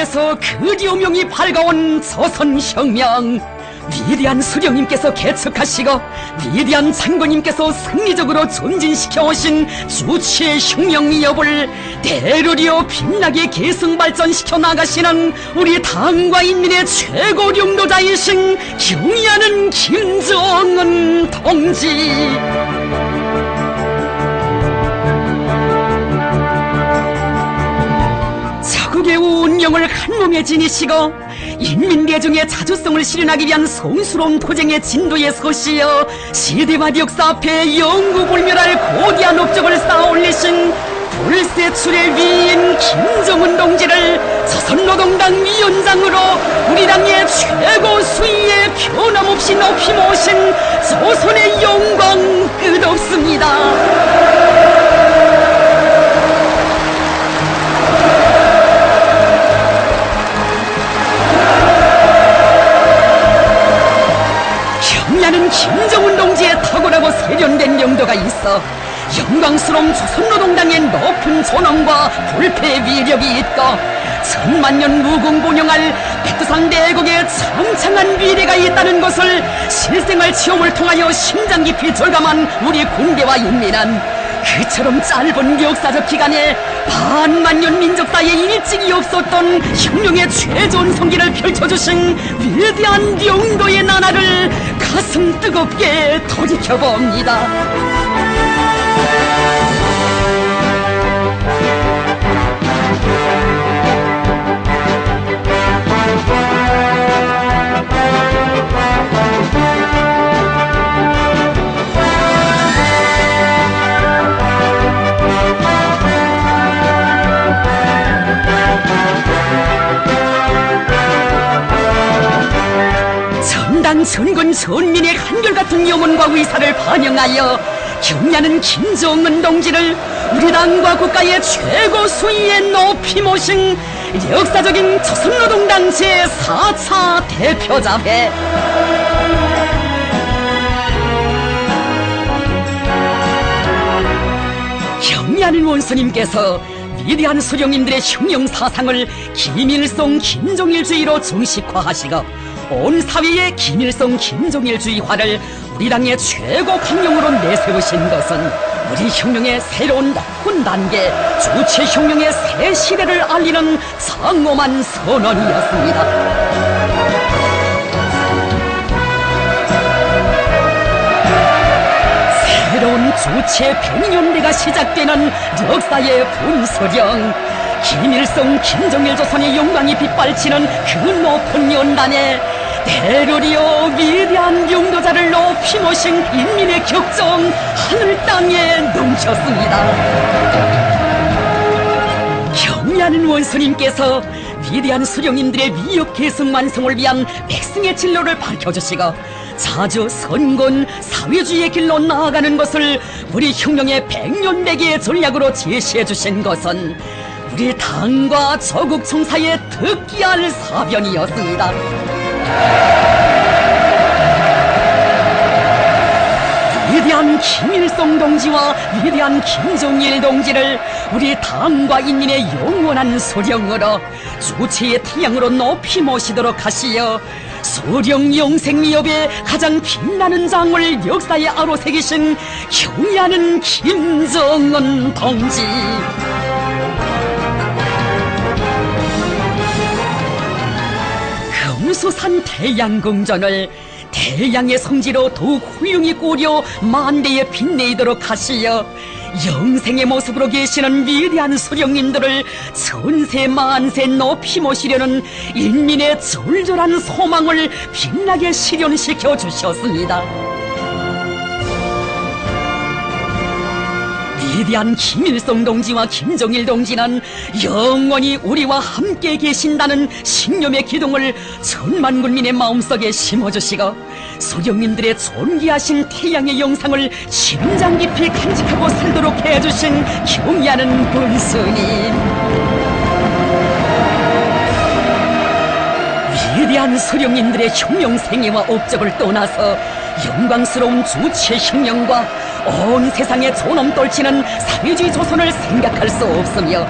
땅에서 그리운 명이 밝아온 조선혁명, 위대한 수령님께서 개척하시고 위대한 장군님께서 승리적으로 전진시켜오신 주치의 혁명 위협을 대르리어 빛나게 계승발전시켜 나가시는 우리 당과 인민의 최고領導자이신 경의하는 김정은 동지, 자국의 운명을 한몸에 지니시고 인민대중의 자주성을 실현하기 위한 성스러운 도쟁의 진도에 서시어 시대와 역사 앞에 영구불멸할 거대한 업적을 쌓아올리신 불세출의 위인 김정은 동지를 조선노동당 위원장으로 우리 당의 최고 수위에 변함없이 높이 모신 조선의 영광 끝없습니다. 경야는 김정은 동지의 탁월하고 세련된 용도가 있어 영광스러운 조선노동당의 높은 존엄과 불패의 위력이 있고 천만년 무궁본영할 백두산 대국의 창창한 미래가 있다는 것을 실생활 체험을 통하여 심장 깊이 절감한 우리 군대와 인민은 그처럼 짧은 역사적 기간에 반만년 민족사에 일찍이 없었던 혁명의 최전 성기를 펼쳐주신 위대한 영도의 나라를 가슴 뜨겁게 돌이켜봅니다. 전당 전군 전민의 한결같은 영혼과 의사를 반영하여 경야는 김정은 동지를 우리 당과 국가의 최고 수위에 높이 모신 역사적인 조선노동당 제4차 대표자회, 경야는 원수님께서 위대한 수령님들의 혁명 사상을 김일성 김정일주의로 정식화하시고 온 사회의 김일성 김정일주의화를 우리 당의 최고 강령으로 내세우신 것은 우리 혁명의 새로운 높은 단계, 주체 혁명의 새 시대를 알리는 장엄한 선언이었습니다. 새로운 주체 100년대가 시작되는 역사의 분수령, 김일성 김정일 조선의 영광이 빗발치는 그 높은 연단에 대르리어 위대한 용도자를 높이 모신 인민의 격정 하늘 땅에 넘쳤습니다. 경의하는 원수님께서 위대한 수령님들의 위협 계승 완성을 위한 백승의 진로를 밝혀주시고 자주 선군 사회주의의 길로 나아가는 것을 우리 혁명의 100년대기의 전략으로 제시해주신 것은 우리 당과 조국 청사의 특기할 사변이었습니다. 위대한 김일성 동지와 위대한 김정일 동지를 우리 당과 인민의 영원한 소령으로 주체의 태양으로 높이 모시도록 하시어 소령 영생 위협의 가장 빛나는 장을 역사에 아로새기신 경의하는 김정은 동지, 금수산 태양궁전을 태양의 성지로 더욱 훌륭히 꾸려 만대에 빛내도록 하시어 영생의 모습으로 계시는 위대한 수령님들을 천세 만세 높이 모시려는 인민의 절절한 소망을 빛나게 실현시켜 주셨습니다. 위대한 김일성 동지와 김정일 동지는 영원히 우리와 함께 계신다는 신념의 기둥을 천만 군민의 마음속에 심어주시고 소령님들의 존귀하신 태양의 영상을 심장 깊이 간직하고 살도록 해주신 경의하는 군수님, 위대한 소령님들의 혁명 생애와 업적을 떠나서 영광스러운 주체 혁명과 온 세상에 존엄 떨치는 사회주의 조선을 생각할 수 없으며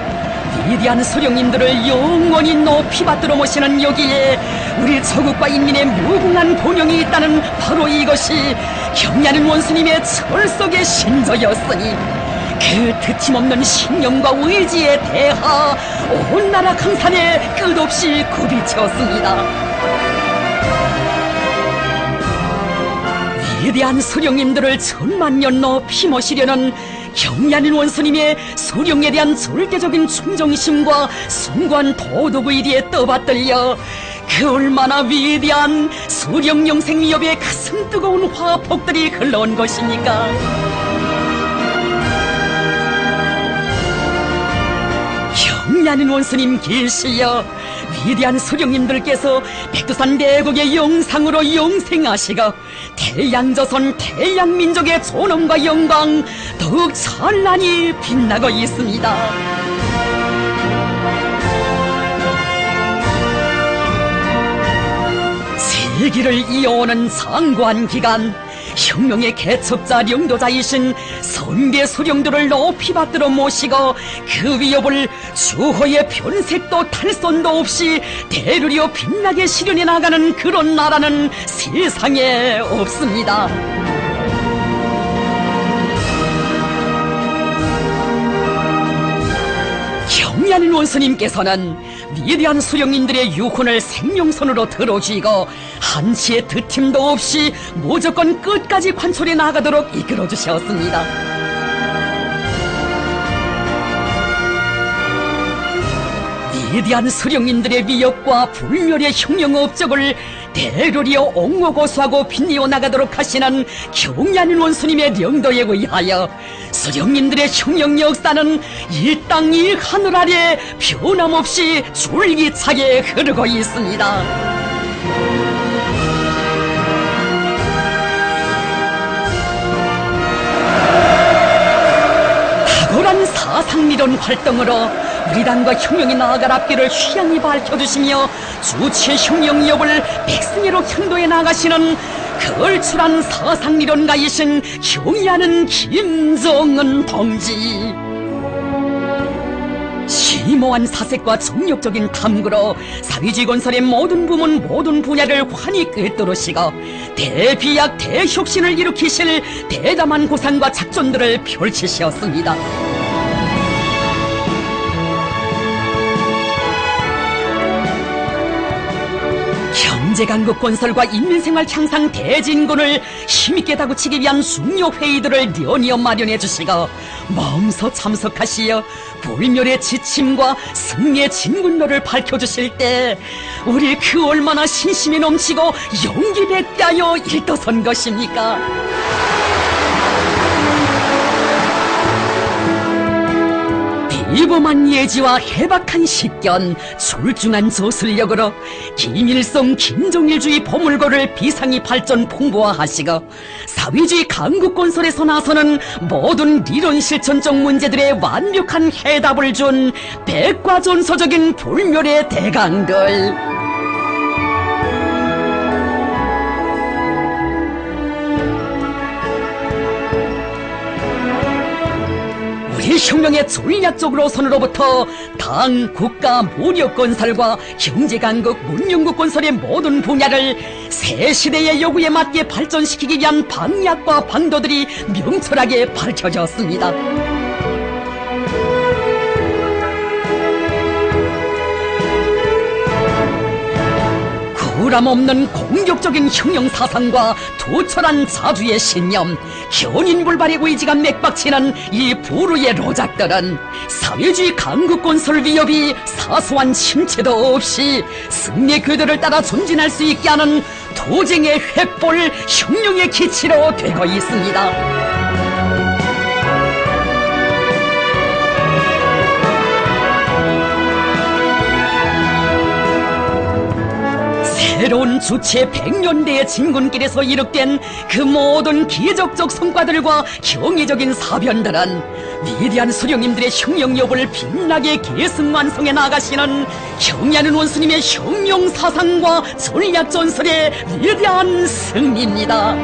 위대한 소령님들을 영원히 높이 받들어 모시는 여기에 우리 조국과 인민의 무궁한 본영이 있다는 바로 이것이 경야는 원수님의 철석의 신조였으니 그 드침없는 신념과 의지에 대하 온 나라 강산에 끝없이 굽이쳤습니다. 위대한 소령님들을 천만년 높이 모시려는 경야는 원수님의 소령에 대한 절대적인 충정심과 숭고한 도덕의리에 떠받들려 그 얼마나 위대한 소령 영생 위협의 가슴 뜨거운 화폭들이 흘러온 것입니까? 경야는 원수님 계시여 위대한 소령님들께서 백두산 대국의 영상으로 영생하시고 태양조선 태양민족의 존엄과 영광 더욱 찬란히 빛나고 있습니다. 세기를 이어오는 장관 기간 혁명의 개척자領導자이신 선대 소령들을 높이 받들어 모시고 그 위협을 주호의 변색도 탈선도 없이 대르리어 빛나게 실현해 나가는 그런 나라는 세상에 없습니다. 경야는 원수님께서는 위대한 수령님들의 유혼을 생명선으로 들어주이고 한치의 드팀도 없이 무조건 끝까지 관철해 나가도록 이끌어주셨습니다. 위대한 수령님들의 위협과 불멸의 혁명 업적을 대로리어 옹호고수하고 빛내어 나가도록 하시는 경야는 원수님의 명도에 의하여 수령님들의 혁명 역사는 이 땅 이 하늘 아래 변함없이 줄기차게 흐르고 있습니다. 탁월한 사상미론 활동으로 우리 당과 혁명이 나아갈 앞길을 휘양히 밝혀주시며 주체 혁명 여부를 백승희로 향도해 나가시는 걸출한 사상리론가이신 경야는 김정은 동지. 심오한 사색과 정력적인 탐구로 사회주의 건설의 모든 부문 모든 분야를 환히 꿰뚫으시고 대비약 대혁신을 일으키실 대담한 고상과 작전들을 펼치셨습니다. 경제강국 건설과 인민생활 향상 대진군을 힘있게 다구치기 위한 중요 회의들을 연이어 마련해 주시고 마음서 참석하시어 불멸의 지침과 승리의 진군로를 밝혀주실 때 우리 그 얼마나 신심이 넘치고 용기백대하여 일떠선 것입니까? 비범한 예지와 해박한 식견, 출중한 저술력으로 김일성 김정일주의 보물고를 비상히 발전 풍부화하시고 사회주의 강국 건설에서 나서는 모든理論 실천적 문제들의 완벽한 해답을 준 백과전서적인 불멸의 대강들. 우리 혁명의 전략적 노선으로부터 당, 국가, 무력 건설과 경제강국, 문명국 건설의 모든 분야를 새 시대의 요구에 맞게 발전시키기 위한 방략과 방도들이 명철하게 밝혀졌습니다. 부람없는 공격적인 혁명 사상과 도철한 자주의 신념, 견인불발의 의지가 맥박치는 이 부르의 로작들은 사회주의 강국 건설 위협이 사소한 침체도 없이 승리의 궤도를 따라 전진할 수 있게 하는 도쟁의 횃불, 혁명의 기치로 되고 있습니다. 새로운 주체 100년대의 진군길에서 이룩된 그 모든 기적적 성과들과 경이적인 사변들은 위대한 수령님들의 혁명 여부를 빛나게 계승완성해 나가시는 경야는 원수님의 혁명 사상과 전략 전설의 위대한 승리입니다.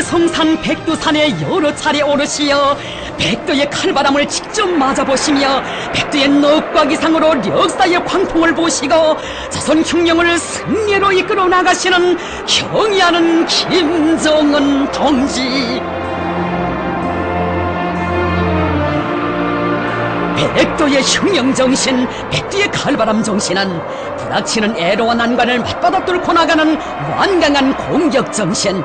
성산 백두산에 여러 차례 오르시어 백두의 칼바람을 직접 맞아보시며 백두의 넉과 기상으로 역사의 광풍을 보시고 조선 혁명을 승리로 이끌어 나가시는 경의하는 김정은 동지. 백두의 혁명정신, 백두의 칼바람 정신은 불닥치는 애로와 난관을 맞받아 뚫고 나가는 완강한 공격정신,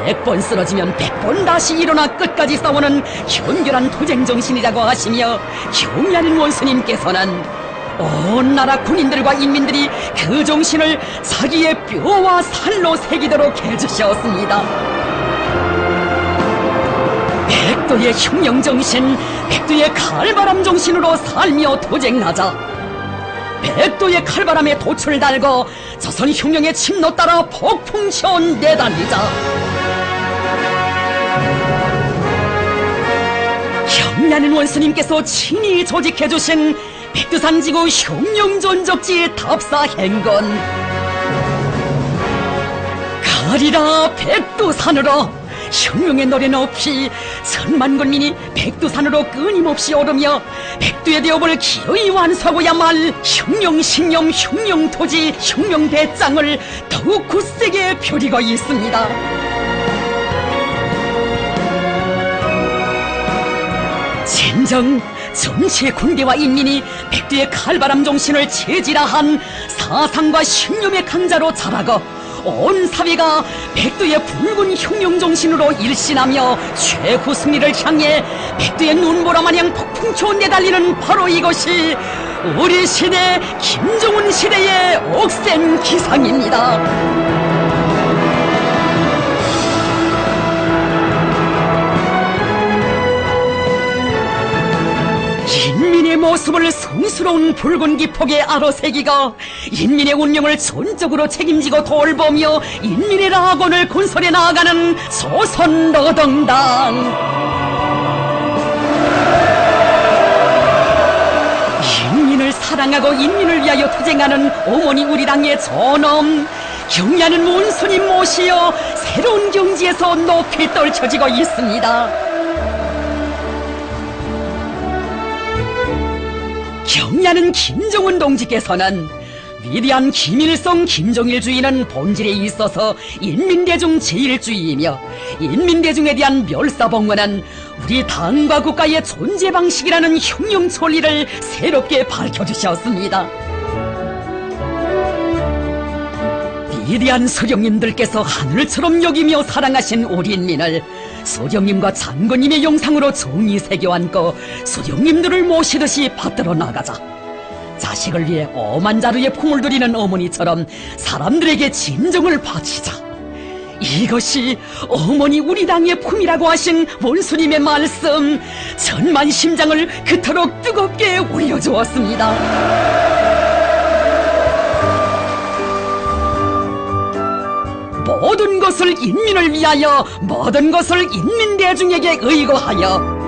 100번 쓰러지면 100번 다시 일어나 끝까지 싸우는 견결한 투쟁정신이라고 하시며 경의하는 원수님께서는 온 나라 군인들과 인민들이 그 정신을 자기의 뼈와 살로 새기도록 해주셨습니다. 백두의 혁명정신, 백두의 칼바람 정신으로 살며 도쟁하자. 백두의 칼바람에 돛을 달고 조선 혁명의 침노 따라 폭풍쳐 내달리자. 경의하는 원수님께서 친히 조직해주신 백두산지구 혁명전적지 답사행군. 가리라 백두산으로 혁명의 노래 높이 천만 군민이 백두산으로 끊임없이 오르며 백두의 대업을 기어이 완수하고야말 혁명신념, 혁명토지, 혁명대장을 더욱 굳세게 펴리고 있습니다. 진정 전체 군대와 인민이 백두의 칼바람 정신을 체질화한 사상과 신념의 강자로 자라고 온 사회가 백두의 붉은 혁명정신으로 일신하며 최후 승리를 향해 백두의 눈보라 마냥 폭풍쳐 내달리는 바로 이것이 우리 시대 김정은 시대의 억센 기상입니다. 인민의 모습을 성스러운 붉은 기폭에 아로새기가 인민의 운명을 전적으로 책임지고 돌보며 인민의 낙원을 건설해 나아가는 조선노동당. 인민을 사랑하고 인민을 위하여 투쟁하는 어머니 우리 당의 존엄, 경의하는 원수님 모시어 새로운 경지에서 높이 떨쳐지고 있습니다. 경의하는 김정은 동지께서는 위대한 김일성 김정일주의는 본질에 있어서 인민대중 제일주의이며 인민대중에 대한 멸사봉헌은 우리 당과 국가의 존재 방식이라는 혁명 천리를 새롭게 밝혀주셨습니다. 위대한 서령님들께서 하늘처럼 여기며 사랑하신 우리 인민을 서령님과 장군님의 영상으로 정의 새겨안고 서령님들을 모시듯이 받들어 나가자. 자식을 위해 엄한 자루에 품을 들이는 어머니처럼 사람들에게 진정을 바치자. 이것이 어머니 우리 당의 품이라고 하신 원수님의 말씀, 천만 심장을 그토록 뜨겁게 울려주었습니다. 모든 것을 인민을 위하여, 모든 것을 인민대중에게 의거하여,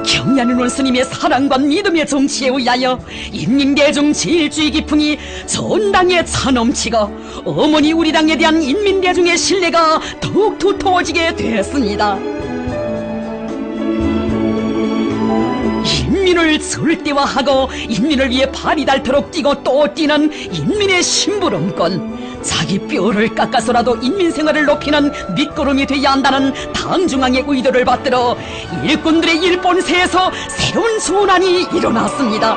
경의하는 원수님의 사랑과 믿음의 정치에 의하여 인민대중 제일주의 기풍이 전 당에 차넘치고 어머니 우리 당에 대한 인민대중의 신뢰가 더욱 두터워지게 되었습니다. 인민을 절대화하고 인민을 위해 발이 닳도록 뛰고 또 뛰는 인민의 심부름꾼, 자기 뼈를 깎아서라도 인민 생활을 높이는 밑거름이 되어야 한다는 당중앙의 의도를 받들어 일꾼들의 일본세에서 새로운 전환이 일어났습니다.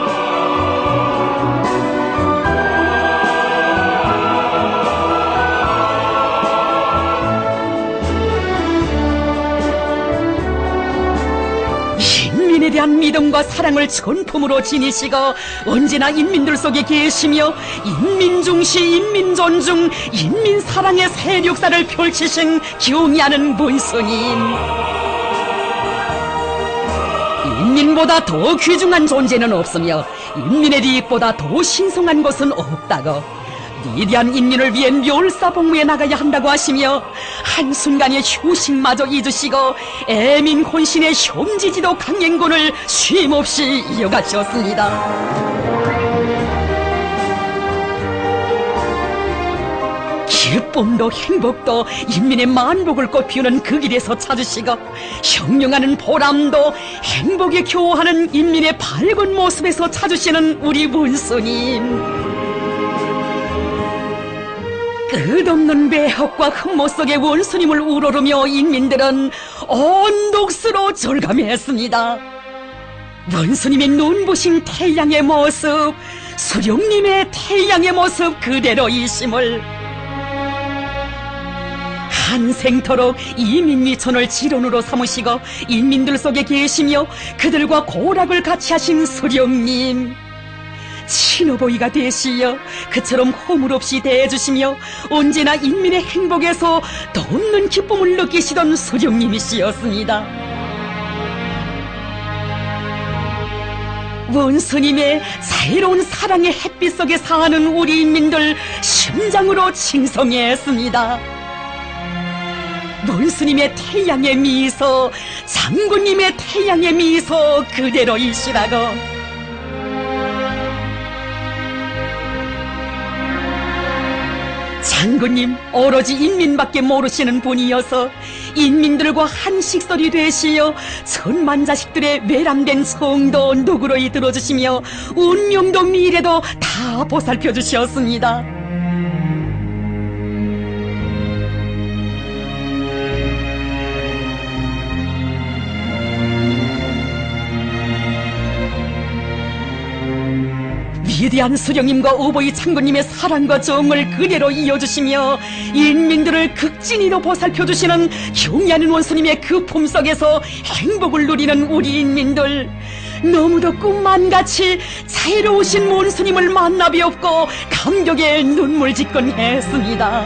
인민에 대한 믿음과 사랑을 전품으로 지니시고 언제나 인민들 속에 계시며 인민중시, 인민존중, 인민사랑의 세력사를 펼치신 경의하는 문수님. 인민보다 더 귀중한 존재는 없으며 인민의利益보다 더 신성한 것은 없다고, 위대한 인민을 위해 멸사봉무에 나가야 한다고 하시며 한순간의 휴식마저 잊으시고 애민 혼신의 혐지지도 강행군을 쉼없이 이어가셨습니다. 기쁨도 행복도 인민의 만복을 꽃피우는 그 길에서 찾으시고 형용하는 보람도 행복에 교화하는 인민의 밝은 모습에서 찾으시는 우리 원수님. 끝없는 매혹과 흠모 속에 원수님을 우러르며 인민들은 온 독수로 절감했습니다. 원수님의 눈부신 태양의 모습, 수령님의 태양의 모습 그대로이심을 한생토록 이민미천을 지론으로 삼으시고 인민들 속에 계시며 그들과 고락을 같이 하신 수령님, 친어보이가 되시어 그처럼 허물 없이 대해주시며 언제나 인민의 행복에서 더 없는 기쁨을 느끼시던 수령님이시였습니다. 원수님의 자유로운 사랑의 햇빛 속에 사는 우리 인민들 심장으로 칭송했습니다. 원수님의 태양의 미소, 장군님의 태양의 미소 그대로이시라고. 장군님 오로지 인민밖에 모르시는 분이어서 인민들과 한 식설이 되시어 천만 자식들의 외람된 성도 누구로이 들어주시며 운명도 미래도 다 보살펴 주셨습니다. 위대한 수령님과 오보이 장군님의 사랑과 정을 그대로 이어주시며 인민들을 극진히도 보살펴주시는 경애하는 원수님의 그 품속에서 행복을 누리는 우리 인민들, 너무도 꿈만같이 자유로우신 원수님을 만나 뵙고 감격에 눈물 짓곤 했습니다.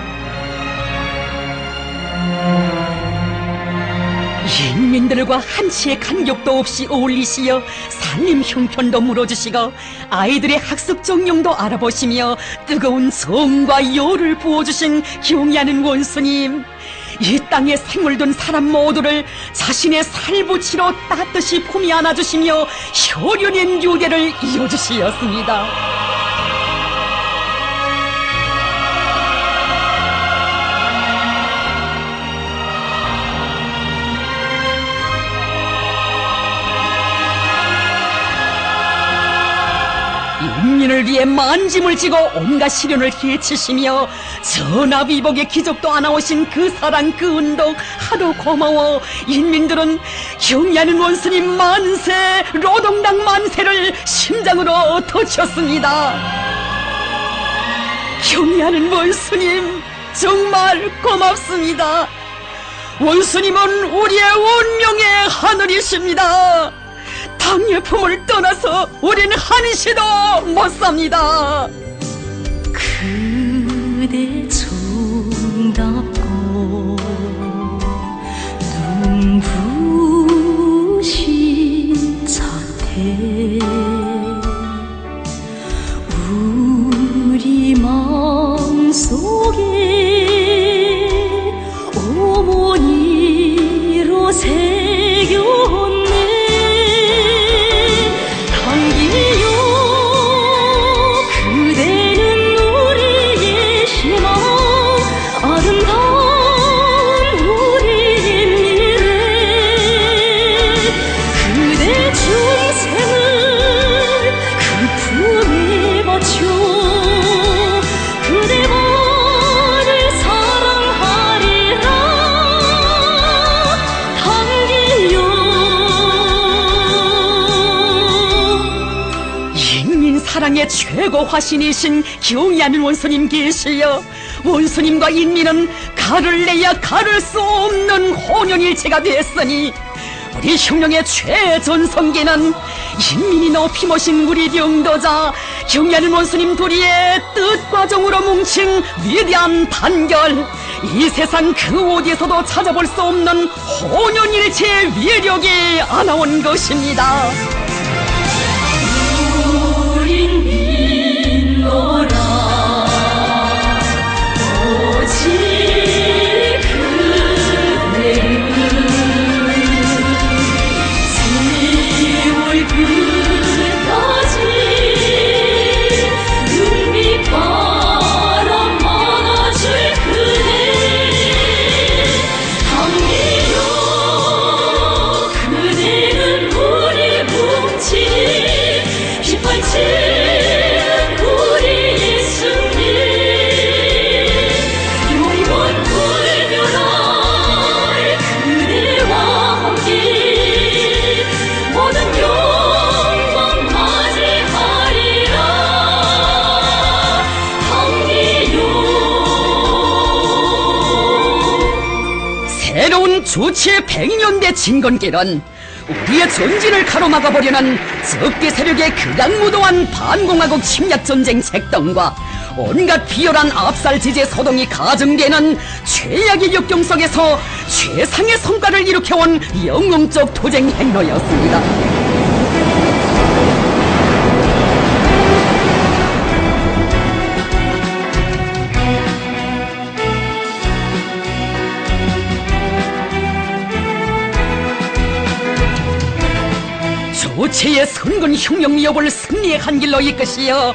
인민들과 한치의 간격도 없이 어울리시어 살림 형편도 물어주시고 아이들의 학습 정령도 알아보시며 뜨거운 정과 열을 부어주신 경애하는 원수님, 이 땅에 생을 둔 사람 모두를 자신의 살부치로 따뜻이 품에 안아주시며 혈연의 유대를 이어주시었습니다. 인민을 위해 만짐을 지고 온갖 시련을 헤치시며 전화위복의 기적도 안아오신 그 사랑 그 운동 하도 고마워 인민들은 경애하는 원수님 만세, 노동당 만세를 심장으로 터쳤습니다. 경애하는 원수님 정말 고맙습니다. 원수님은 우리의 운명의 하늘이십니다. 당의 품을 떠나서 우린 한시도 못 삽니다. 그대 정답고 눈부신 자태 우리 마음속에 어머니로 새겼네. 사랑의 최고 화신이신 경애하는 원수님 계시여 원수님과 인민은 가를 내야 가를 수 없는 혼연일체가 됐으니 우리 흉령의 최전성기는 인민이 높이 모신 우리 영도자 경애하는 원수님 둘이의 뜻과 정으로 뭉친 위대한 단결, 이 세상 그 어디에서도 찾아볼 수 없는 혼연일체의 위력이 안아온 것입니다. 우린 믿노라 오직 그대를 세월 끝까지 눈빛 바람 막아줄 해로운 주체 100년대 진건길은 우리의 전진을 가로막아보려는 적대 세력의 극악무도한 반공화국 침략전쟁 책동과 온갖 비열한 압살 제재 소동이 가중되는 최악의 역경 속에서 최상의 성과를 일으켜온 영웅적 투쟁 행로였습니다. 조체의 선군 흉령 위협을 승리의 한 길로 이끄시어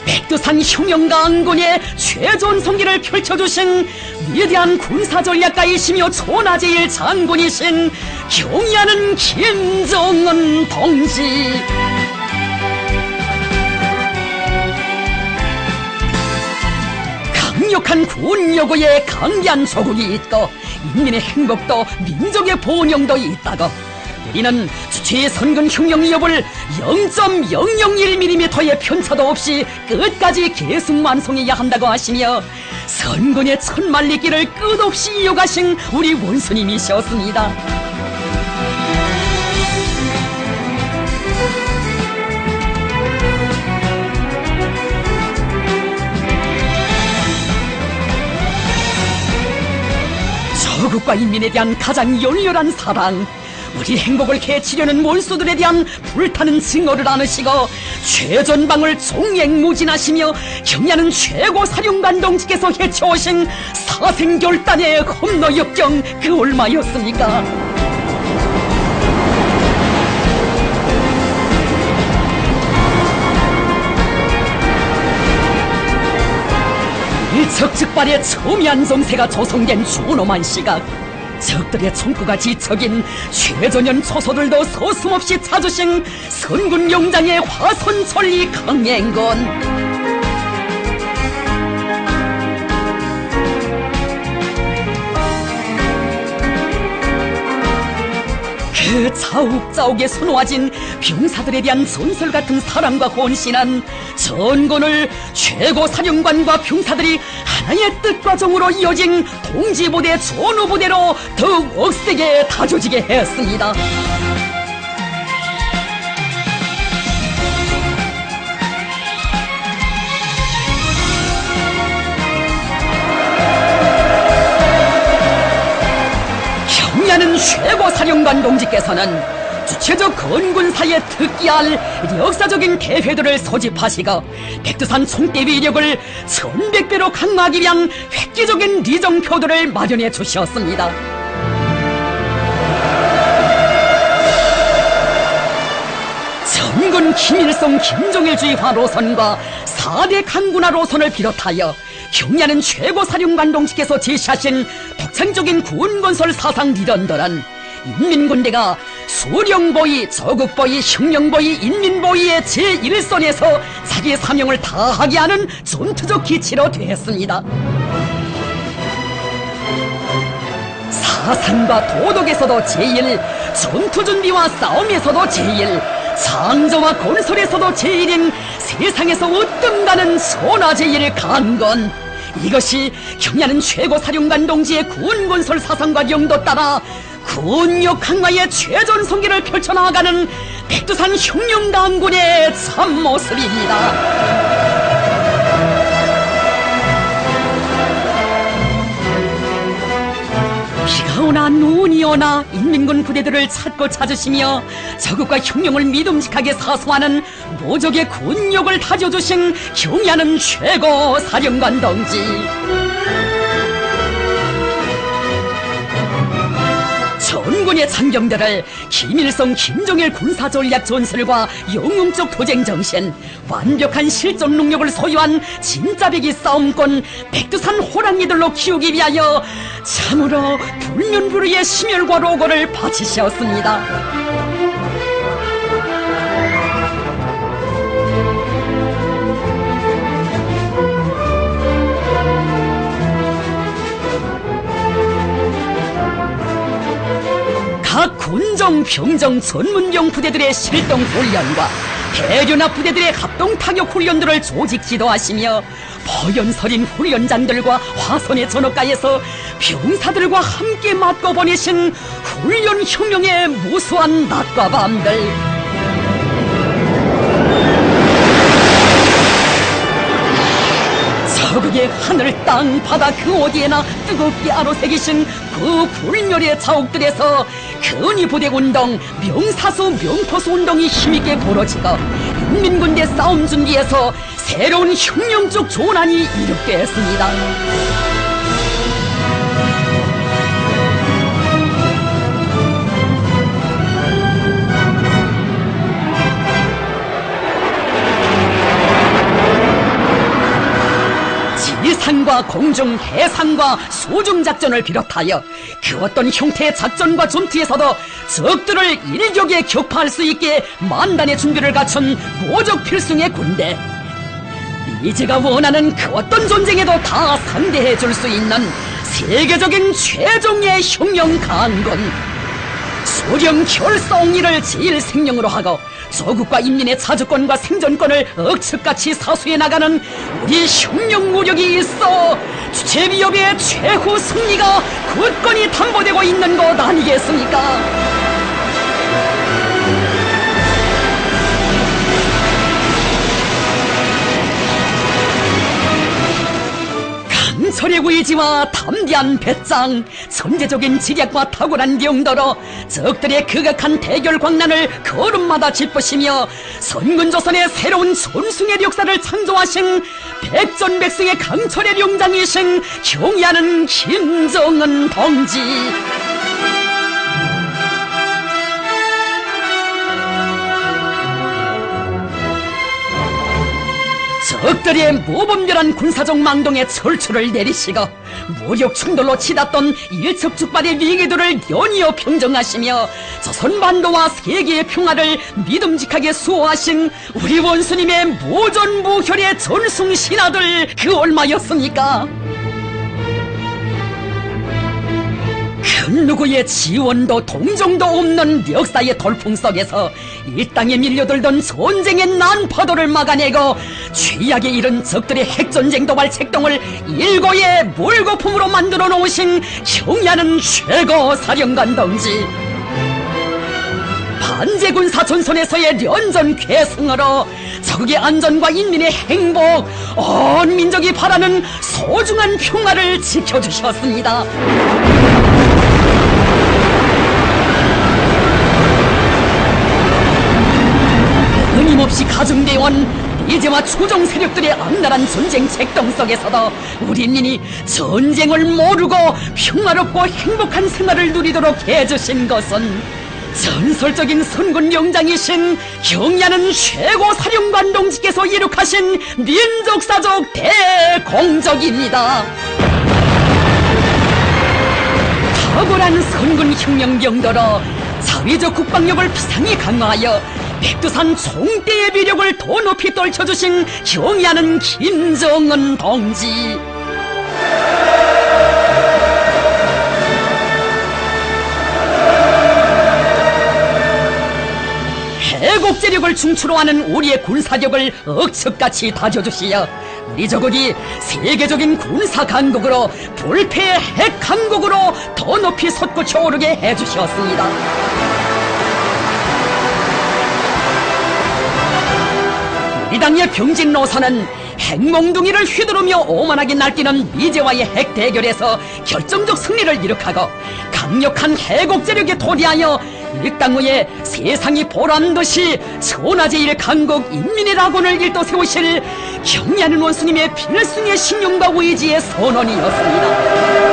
백두산 흉령강군의 최전성기를 펼쳐주신 위대한 군사전략가이시며 천하제일 장군이신 경의하는 김정은 동지. 강력한 군여고에 강대한 조국이 있고 인민의 행복도 민족의 번영도 있다고 우리는 주체의 선군 흉령 위협을 0.001mm의 편차도 없이 끝까지 계속 완성해야 한다고 하시며 선군의 천만리길을 끝없이 이어가신 우리 원수님이셨습니다. 조국과 인민에 대한 가장 열렬한 사랑, 우리 행복을 해치려는 원수들에 대한 불타는 증오를 안으시고 최전방을 종횡무진하시며 경야는 최고 사령관 동지께서 해쳐오신 사생결단의 험로 역경 그 얼마였습니까? 일척즉발의 첨예한 정세가 조성된 준엄한 시각, 적들의 총구가 지척인 최전현 초소들도 서슴없이 찾으신 선군 용장의 화손천리 강행군. 그 자욱자욱에 수놓아진 병사들에 대한 전설같은 사랑과 헌신한 전군을 최고 사령관과 병사들이 하나의 뜻과 정으로 이어진 동지부대 전후부대로 더욱 억세게 다져지게 했습니다. 경야는 최고 사령관 동지께서는 주체적 건군사에 특기할 역사적인 대회들을 소집하시고 백두산 총대 위력을 1100배로 강화하기 위한 획기적인 리정표들을 마련해 주셨습니다. 전군 김일성 김정일주의화 노선과 4대 강군화 노선을 비롯하여 경야는 최고 사령관 동지께서 제시하신 독창적인 군건설 사상 리던들은 인민군대가 수령보위, 조국보위, 흉령보위, 인민보위의 제1선에서 자기의 사명을 다하게 하는 전투적 기치로 되었습니다. 사상과 도덕에서도 제1, 전투준비와 싸움에서도 제1, 창조와 건설에서도 제1인 세상에서 으뜸가는 선화제1 강건. 이것이 경야는 최고 사령관 동지의 군건설 사상과 용도 따라 군력 강화의 최전성기를 펼쳐나가는 백두산 흉령강군의 참모습입니다. 비가 오나 눈이 오나 인민군 부대들을 찾고 찾으시며 적국과 흉령을 믿음직하게 사수하는 모적의 군력을 다져주신 경야는 최고 사령관 동지. 전군의 장병들을 김일성 김정일 군사전략 전술과 영웅적 투쟁 정신, 완벽한 실전 능력을 소유한 진짜배기 싸움꾼 백두산 호랑이들로 키우기 위하여 참으로 불면불의의 심혈과 노고를 바치셨습니다. 각 군정, 병정, 전문병 부대들의 실동 훈련과 해류나 부대들의 합동 타격 훈련들을 조직 지도하시며 포연설인 훈련장들과 화선의 전업가에서 병사들과 함께 맞고 보내신 훈련 혁명의 무수한 낮과 밤들, 서극의 하늘 땅 바다 그 어디에나 뜨겁게 아로새기신 그 불멸의 자옥들에서 근위부대운동 명사수 명포수 운동이 힘있게 벌어지고 인민군대 싸움 준비에서 새로운 혁명적 조난이 이룩되었습니다. 지상과 공중, 해상과 수중 작전을 비롯하여 그 어떤 형태의 작전과 전투에서도 적들을 일격에 격파할 수 있게 만단의 준비를 갖춘 모적 필승의 군대, 미제가 원하는 그 어떤 전쟁에도 다 상대해 줄 수 있는 세계적인 최종의 혁명 강군, 수령 결사옹리를 제일 생명으로 하고 조국과 인민의 자주권과 생존권을 억측같이 사수해 나가는 우리 혁명 무력이 있어 주체비협의 최후 승리가 굳건히 담보되고 있는 것 아니겠습니까? 강철의 의지와 담대한 배짱, 천재적인 지략과 탁월한 용도로 적들의 극악한 대결 광란을 걸음마다 짚으시며 선군조선의 새로운 전승의 역사를 창조하신 백전백승의 강철의 용장이신 경의하는 김정은 동지, 적들의 무분별한 군사적 망동에 철출을 내리시고 무력 충돌로 치닫던 일척즉발의 위기들을 연이어 평정하시며 조선반도와 세계의 평화를 믿음직하게 수호하신 우리 원수님의 무전무혈의 전승신하들 그 얼마였습니까? 그 누구의 지원도 동정도 없는 역사의 돌풍 속에서 이 땅에 밀려들던 전쟁의 난파도를 막아내고 최악에 이른 적들의 핵전쟁 도발 책동을 일거의 몰거품으로 만들어 놓으신 경의하는 최고 사령관 동지, 반제군사 전선에서의 연전 쾌승으로 적의 안전과 인민의 행복, 온 민족이 바라는 소중한 평화를 지켜주셨습니다. 끊임없이 가중되어온 미제와 초종 세력들의 악랄한 전쟁 책동 속에서도 우리 인민이 전쟁을 모르고 평화롭고 행복한 생활을 누리도록 해주신 것은 전설적인 선군 용장이신 경의하는 최고 사령관 동지께서 이룩하신 민족사적 대공적입니다. 탁월한 선군 혁명 용도로 사회적 국방력을 비상히 강화하여 백두산 총대의 비력을 더 높이 떨쳐주신 경의하는 김정은 동지, 해곡제력을 중추로 하는 우리의 군사력을 억측같이 다져주시어 우리 조국이 세계적인 군사 강국으로 불패의 핵 강국으로 더 높이 솟구쳐 오르게 해주셨습니다. 이 당의 병진 노선은 핵몽둥이를 휘두르며 오만하게 날뛰는 미제와의 핵 대결에서 결정적 승리를 이룩하고 강력한 해곡제력에 도리하여 일당후에 세상이 보란듯이 천하제일 강국 인민의 낙원을 일떠세우실 경의하는 원수님의 필승의 신용과 의지의 선언이었습니다.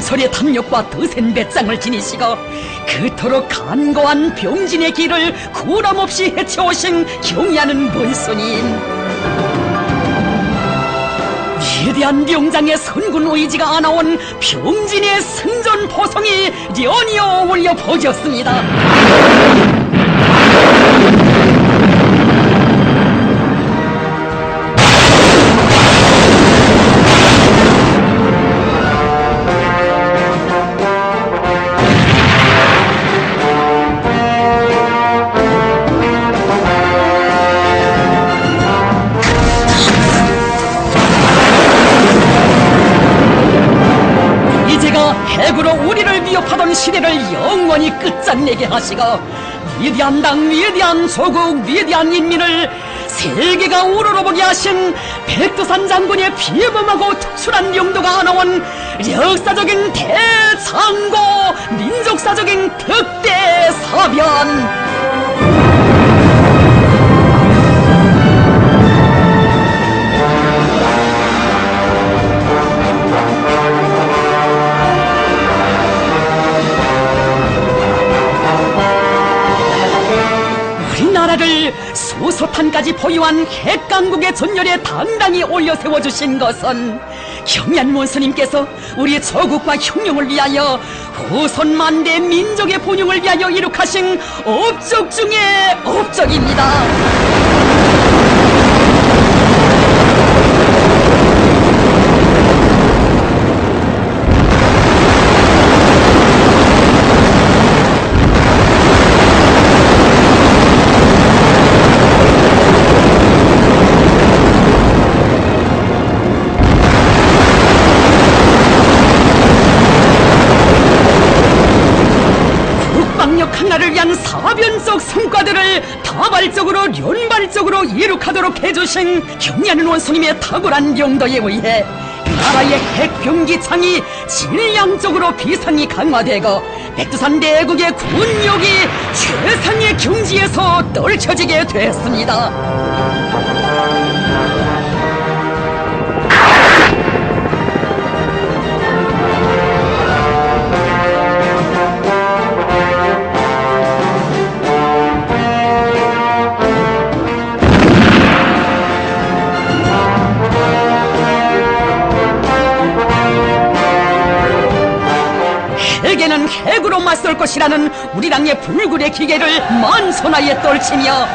강철의 탐욕과 드센 배짱을 지니시고 그토록 간고한 병진의 길을 구람없이 헤쳐오신 경의하는 원수님, 위대한 명장의 선군 의지가 안아온 병진의 승전 포성이 연이어 올려 퍼졌습니다. 영원히 끝장내게 하시고 위대한 당, 위대한 조국, 위대한 인민을 세계가 우러러보게 하신 백두산 장군의 비범하고 특출한 용도가 나온 역사적인 대장고, 민족사적인 득대사변. 우리나라를 수소탄까지 보유한 핵강국의 전열에 당당히 올려 세워주신 것은 경얀 원수님께서 우리 조국과 혁명을 위하여 후손 만대 민족의 본용을 위하여 이룩하신 업적 중의 업적입니다. 하나를 위한 사변적 성과들을 다발적으로 연발적으로 이룩하도록 해주신 경의하는 원수님의 탁월한 용도에 의해 나라의 핵병기창이 질량적으로 비상이 강화되고 백두산 대국의 군력이 최상의 경지에서 떨쳐지게 됐습니다. 핵에는 핵으로 맞설 것이라는 우리 당의 불굴의 기계를 만선하에 떨치며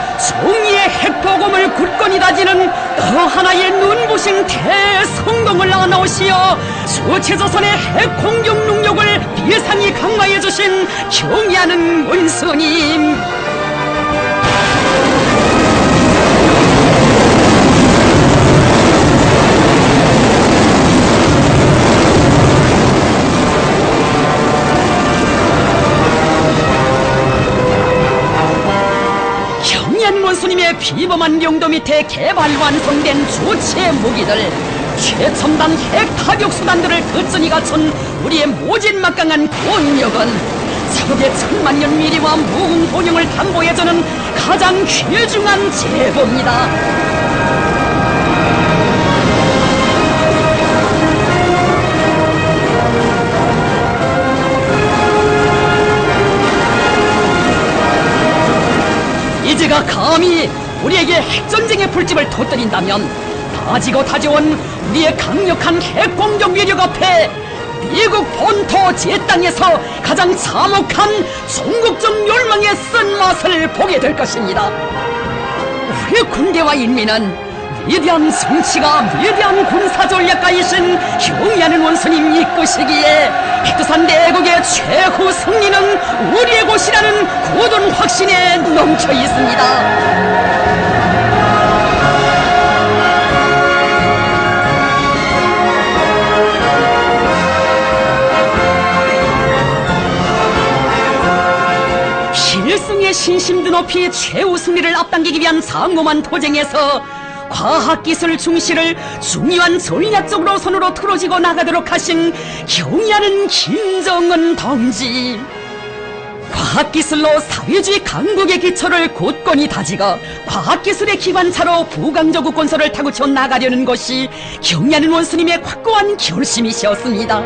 종이의 핵보검을 굳건히 다지는 또 하나의 눈부신 대성공을 안아오시어 수체조선의 핵공격 능력을 비상히 강화해주신 경의하는 원수님. 원수님의 비범한 용도 밑에 개발 완성된 주체 무기들, 최첨단 핵 타격 수단들을 거뜬히 갖춘 우리의 모진막강한 권력은 적의 천만년 미래와 무궁 본영을 담보해주는 가장 귀중한 제보입니다. 이제가 감히 우리에게 핵전쟁의 불집을 터뜨린다면 다지고 다져온 우리의 강력한 핵공격 위력 앞에 미국 본토 제 땅에서 가장 참혹한 종국적 멸망의 쓴맛을 보게 될 것입니다. 우리 군대와 인민은 위대한 정치가 위대한 군사전략가이신 경의하는 원수님 이끄시기에 백두산 대국의 최후 승리는 우리의 곳이라는 굳은 확신에 넘쳐 있습니다. 필승의 신심도 높이 최후 승리를 앞당기기 위한 장엄한 도쟁에서 과학기술 중시를 중요한 전략적으로 손으로 틀어지고 나가도록 하신 경의하는 김정은 동지. 과학기술로 사회주의 강국의 기초를 굳건히 다지고 과학기술의 기관차로 부강조국 건설을 타고쳐 나가려는 것이 경의하는 원수님의 확고한 결심이셨습니다.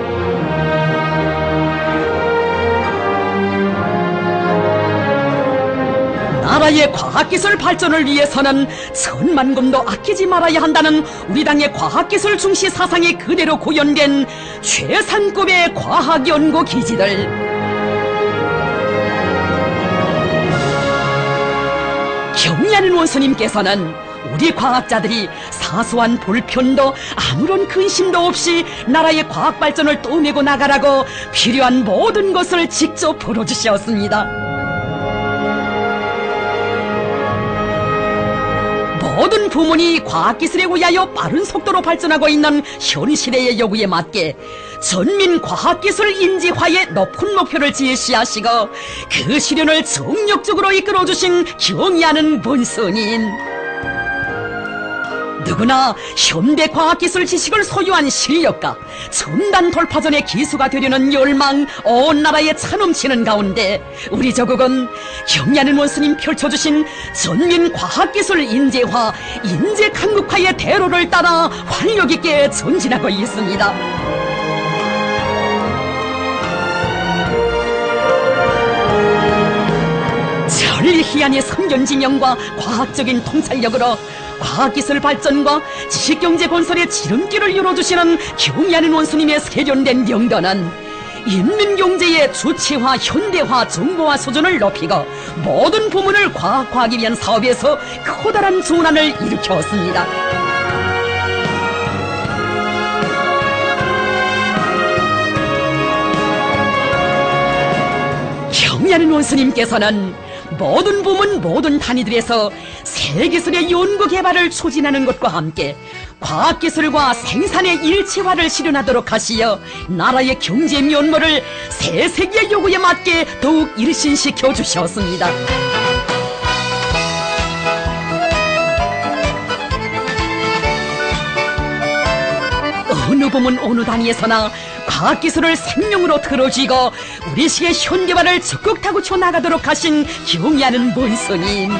나라의 과학기술 발전을 위해서는 천만금도 아끼지 말아야 한다는 우리 당의 과학기술 중시 사상이 그대로 구현된 최상급의 과학연구 기지들. 경의하는 원수님께서는 우리 과학자들이 사소한 불편도 아무런 근심도 없이 나라의 과학 발전을 떠내고 나가라고 필요한 모든 것을 직접 풀어주셨습니다. 모든 부문이 과학기술에 의하여 빠른 속도로 발전하고 있는 현 시대의 요구에 맞게 전민 과학기술 인지화에 높은 목표를 제시하시고 그 실현을 정력적으로 이끌어주신 경의하는 본선인. 누구나 현대 과학기술 지식을 소유한 실력가, 첨단 돌파전의 기수가 되려는 열망, 온 나라에 차넘치는 가운데 우리 조국은 경의하는 원수님 펼쳐주신 전민 과학기술 인재화, 인재 강국화의 대로를 따라 활력있게 전진하고 있습니다. 전리희한의 선견지명과 과학적인 통찰력으로 과학기술 발전과 지식경제 건설의 지름길을 열어주시는 경의하는 원수님의 세련된 명단은 인민경제의 주체화, 현대화, 정보화 수준을 높이고 모든 부문을 과학화하기 위한 사업에서 커다란 전환을 일으켰습니다. 경의하는 원수님께서는 모든 부문 모든 단위들에서 새기술의 연구개발을 추진하는 것과 함께 과학기술과 생산의 일체화를 실현하도록 하시어 나라의 경제 면모를 새 세기의 요구에 맞게 더욱 일신시켜 주셨습니다. 어느 부문 어느 단위에서나 과학기술을 생명으로 틀어쥐고 우리식의 현대화를 적극 타구쳐 나가도록 하신 경의하는 본선인.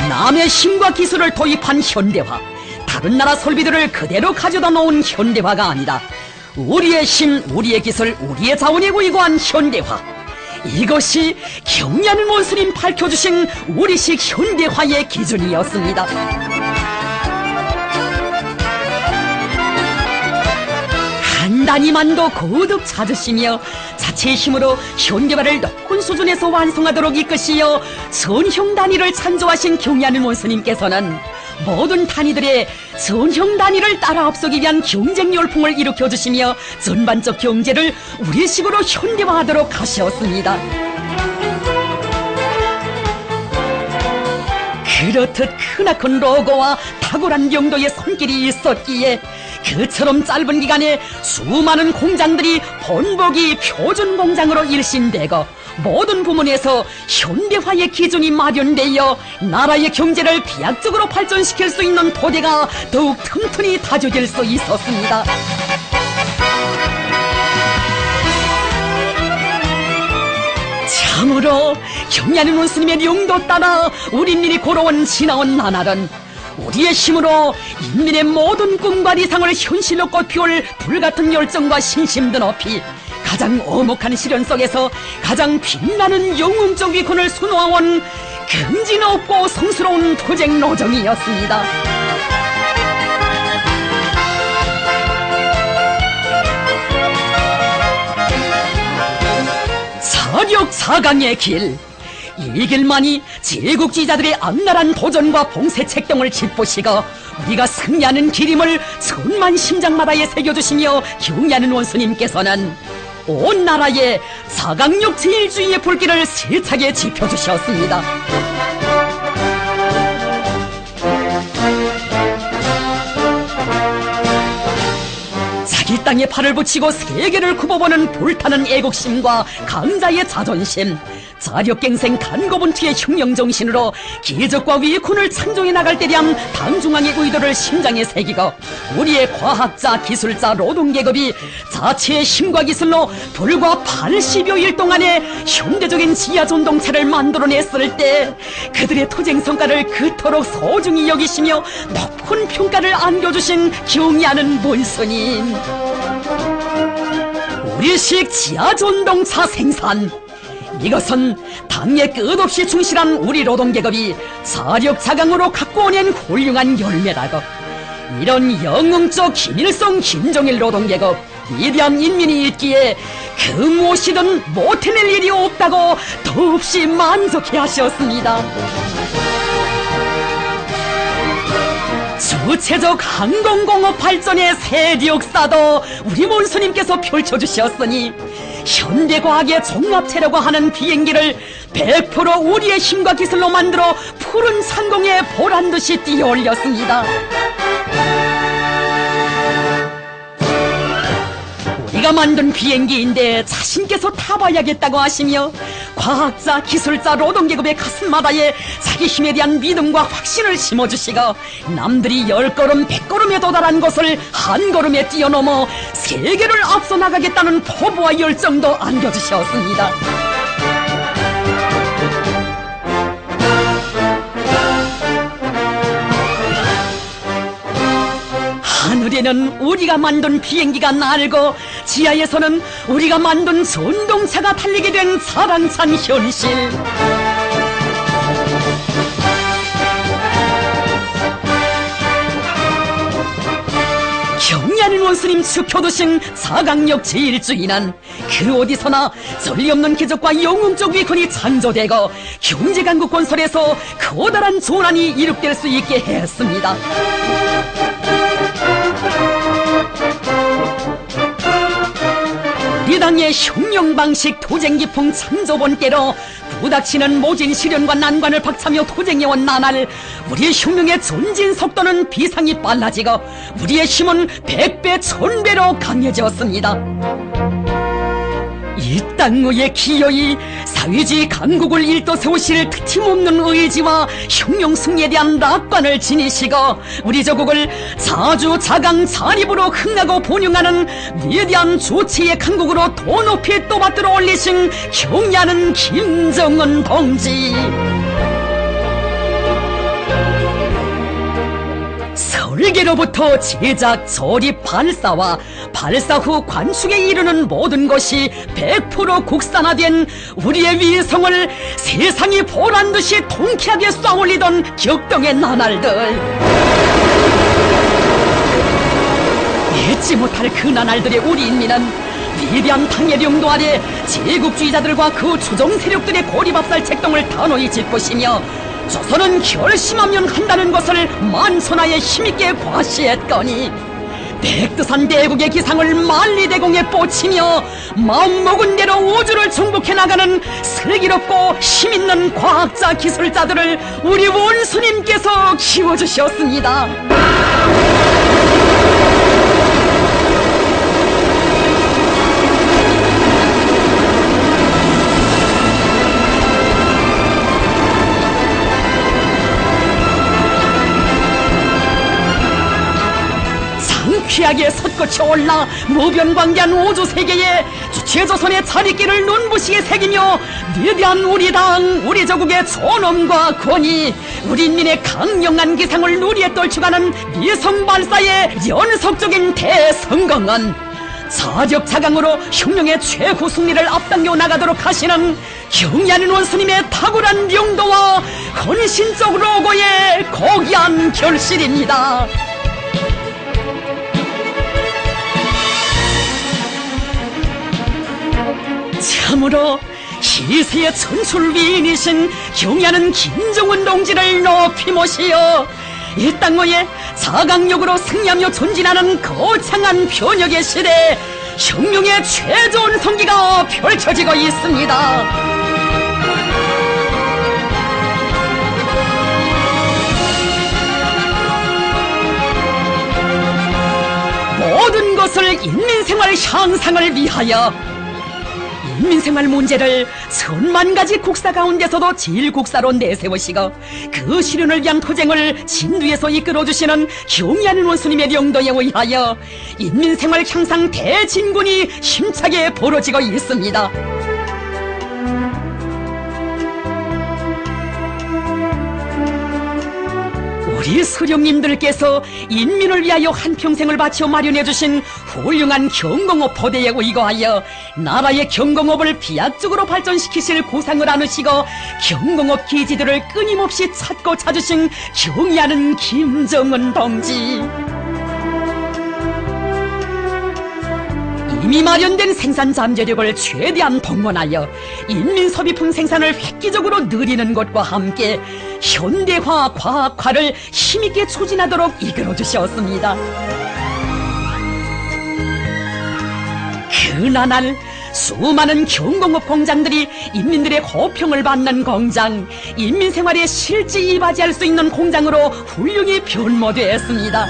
남의 힘과 기술을 도입한 현대화, 다른 나라 설비들을 그대로 가져다 놓은 현대화가 아니다. 우리의 힘, 우리의 기술, 우리의 자원에 의거한 현대화, 이것이 경의하는 원수님 밝혀주신 우리식 현대화의 기준이었습니다. 한 단위만도 거듭 찾으시며 자체의 힘으로 현대화를 높은 수준에서 완성하도록 이끄시어 전형 단위를 창조하신 경의하는 원수님께서는 모든 단위들의 전형 단위를 따라 앞서기 위한 경쟁 열풍을 일으켜주시며 전반적 경제를 우리식으로 현대화하도록 하셨습니다. 그렇듯 크나큰 로고와 탁월한 용도의 손길이 있었기에 그처럼 짧은 기간에 수많은 공장들이 번복이 표준 공장으로 일신되고 모든 부문에서 현대화의 기준이 마련되어 나라의 경제를 비약적으로 발전시킬 수 있는 토대가 더욱 튼튼히 다져질 수 있었습니다. 참으로 경의하는 원수님의 용도 따라 우리 인민이 걸어온 지나온 나날은 우리의 힘으로 인민의 모든 꿈과 이상을 현실로 꽃피울 불같은 열정과 신심도 높이 가장 어목한 시련 속에서 가장 빛나는 영웅적 위권을 수놓아온 긍지 높고 성스러운 투쟁 노정이었습니다. 사력 사강의 길, 이 길만이 제국주의자들의 악랄한 도전과 봉쇄 책동을 짚으시고 우리가 승리하는 길임을 천만 심장마다에 새겨주시며 경의하는 원수님께서는 온 나라에 사강력 제일주의의 불길을 세차게 지펴주셨습니다. 자기 땅에 팔을 붙이고 세계를 굽어보는 불타는 애국심과 강자의 자존심, 자력갱생 간고분투의 혁명정신으로 기적과 위군을 창조해 나갈 때 대한 당중앙의 의도를 심장에 새기고 우리의 과학자, 기술자, 노동계급이 자체의 힘과 기술로 불과 80여일 동안에 현대적인 지하전동차를 만들어냈을 때 그들의 투쟁 성과를 그토록 소중히 여기시며 높은 평가를 안겨주신 경의하는 본스님, 우리식 지하전동차 생산, 이것은 당에 끝없이 충실한 우리 노동계급이 사력자강으로 갖고오낸 훌륭한 열매라고. 이런 영웅적 김일성, 김정일 노동계급 위대한 인민이 있기에 그 무엇이든 못해낼 일이 없다고 더없이 만족해 하셨습니다. 주체적 항공공업 발전의 새 역사도 우리 본스님께서 펼쳐주셨으니 현대과학의 종합체라고 하는 비행기를 100% 우리의 힘과 기술로 만들어 푸른 상공에 보란듯이 띄어올렸습니다. 우리가 만든 비행기인데 자신께서 타봐야겠다고 하시며 과학자, 기술자, 노동계급의 가슴마다에 자기 힘에 대한 믿음과 확신을 심어주시고 남들이 10걸음, 100걸음에 도달한 것을 한 걸음에 뛰어넘어 세계를 앞서 나가겠다는 포부와 열정도 안겨주셨습니다. 하늘에는 우리가 만든 비행기가 날고 지하에서는 우리가 만든 전동차가 달리게 된 사랑찬 현실. 경리하는 원수님 축혀두신 사강력 제1주인은 그 어디서나 전리없는 기적과 영웅적 위건이 창조되고 경제강국 건설에서 커다란 조난이 이룩될 수 있게 했습니다. 우리 당의 혁명방식 도쟁기풍 창조본께로 부닥치는 모진 시련과 난관을 박차며 도쟁해온 나날, 우리의 혁명의 전진 속도는 비상이 빨라지고 우리의 힘은 100배 1000배로 강해졌습니다. 이 땅의 기여이 사회주의 강국을 일도 세우실 틈없는 의지와 혁명 승리에 대한 낙관을 지니시고 우리 조국을 자주 자강 자립으로 흥하고 번영하는 위대한 조치의 강국으로 더 높이 또받들어 올리신 경리하는 김정은 동지. 설계로부터 제작, 조립, 발사와 발사 후 관축에 이르는 모든 것이 100% 국산화된 우리의 위성을 세상이 보란듯이 통쾌하게 쏘아올리던 격동의 나날들. 잊지 못할 그 나날들의 우리 인민은 위대한 당의 영도 아래 제국주의자들과 그 추종 세력들의 고리밥살 책동을 단호히 짚으시며 조선은 결심하면 한다는 것을 만천하에 힘있게 과시했거니 백두산 대국의 기상을 만리대공에 뻗치며 마음먹은 대로 우주를 정복해 나가는 슬기롭고 힘있는 과학자 기술자들을 우리 원수님께서 키워주셨습니다. 상쾌하게 솟구쳐 올라 무변광대한 우주세계에 주체조선의 자리길을 눈부시게 새기며 위대한 우리 당, 우리 조국의 존엄과 권위, 우리 인민의 강력한 기상을 누리에 떨쳐가는 위성발사의 연속적인 대성공은 자적자강으로 혁명의 최후 승리를 앞당겨 나가도록 하시는 경리하는 원수님의 탁월한 용도와 헌신적 로고의 고귀한 결실입니다. 참으로 희세의 천출 위인이신 경리하는 김정은 동지를 높이 모시어 이 땅의 자강력으로 승리하며 전진하는 거창한 변혁의 시대에 혁명의 최좋은 성기가 펼쳐지고 있습니다. 모든 것을 인민생활 향상을 위하여 인민생활 문제를 1000만가지 국사 가운데서도 제일 국사로 내세우시고 그 실현을 위한 투쟁을 진두에서 이끌어주시는 경리하는 원수님의 영도에 의하여 인민생활 향상 대진군이 힘차게 벌어지고 있습니다. 우리 수령님들께서 인민을 위하여 한평생을 바쳐 마련해주신 훌륭한 경공업 포대에 의거하여 나라의 경공업을 비약적으로 발전시키실 구상을 안으시고 경공업 기지들을 끊임없이 찾고 찾으신 경리하는 김정은 동지. 이미 마련된 생산 잠재력을 최대한 동원하여 인민소비품 생산을 획기적으로 늘리는 것과 함께 현대화, 과학화를 힘있게 추진하도록 이끌어주셨습니다. 그나날 수많은 경공업 공장들이 인민들의 호평을 받는 공장, 인민생활에 실제 이바지할 수 있는 공장으로 훌륭히 변모되었습니다.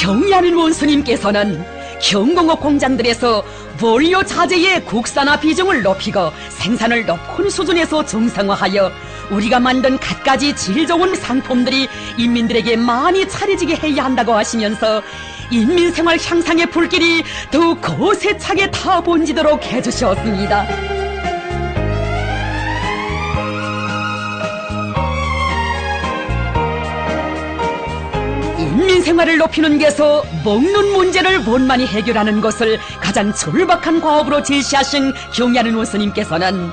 경리하는 원수님께서는 경공업 공장들에서 원료 자재의 국산화 비중을 높이고 생산을 높은 수준에서 정상화하여 우리가 만든 갖가지 질 좋은 상품들이 인민들에게 많이 차려지게 해야 한다고 하시면서 인민생활 향상의 불길이 더욱 거세차게 타번지도록 해주셨습니다. 인민생활을 높이는 게서 먹는 문제를 원만히 해결하는 것을 가장 절박한 과업으로 제시하신 경리하는 원스님께서는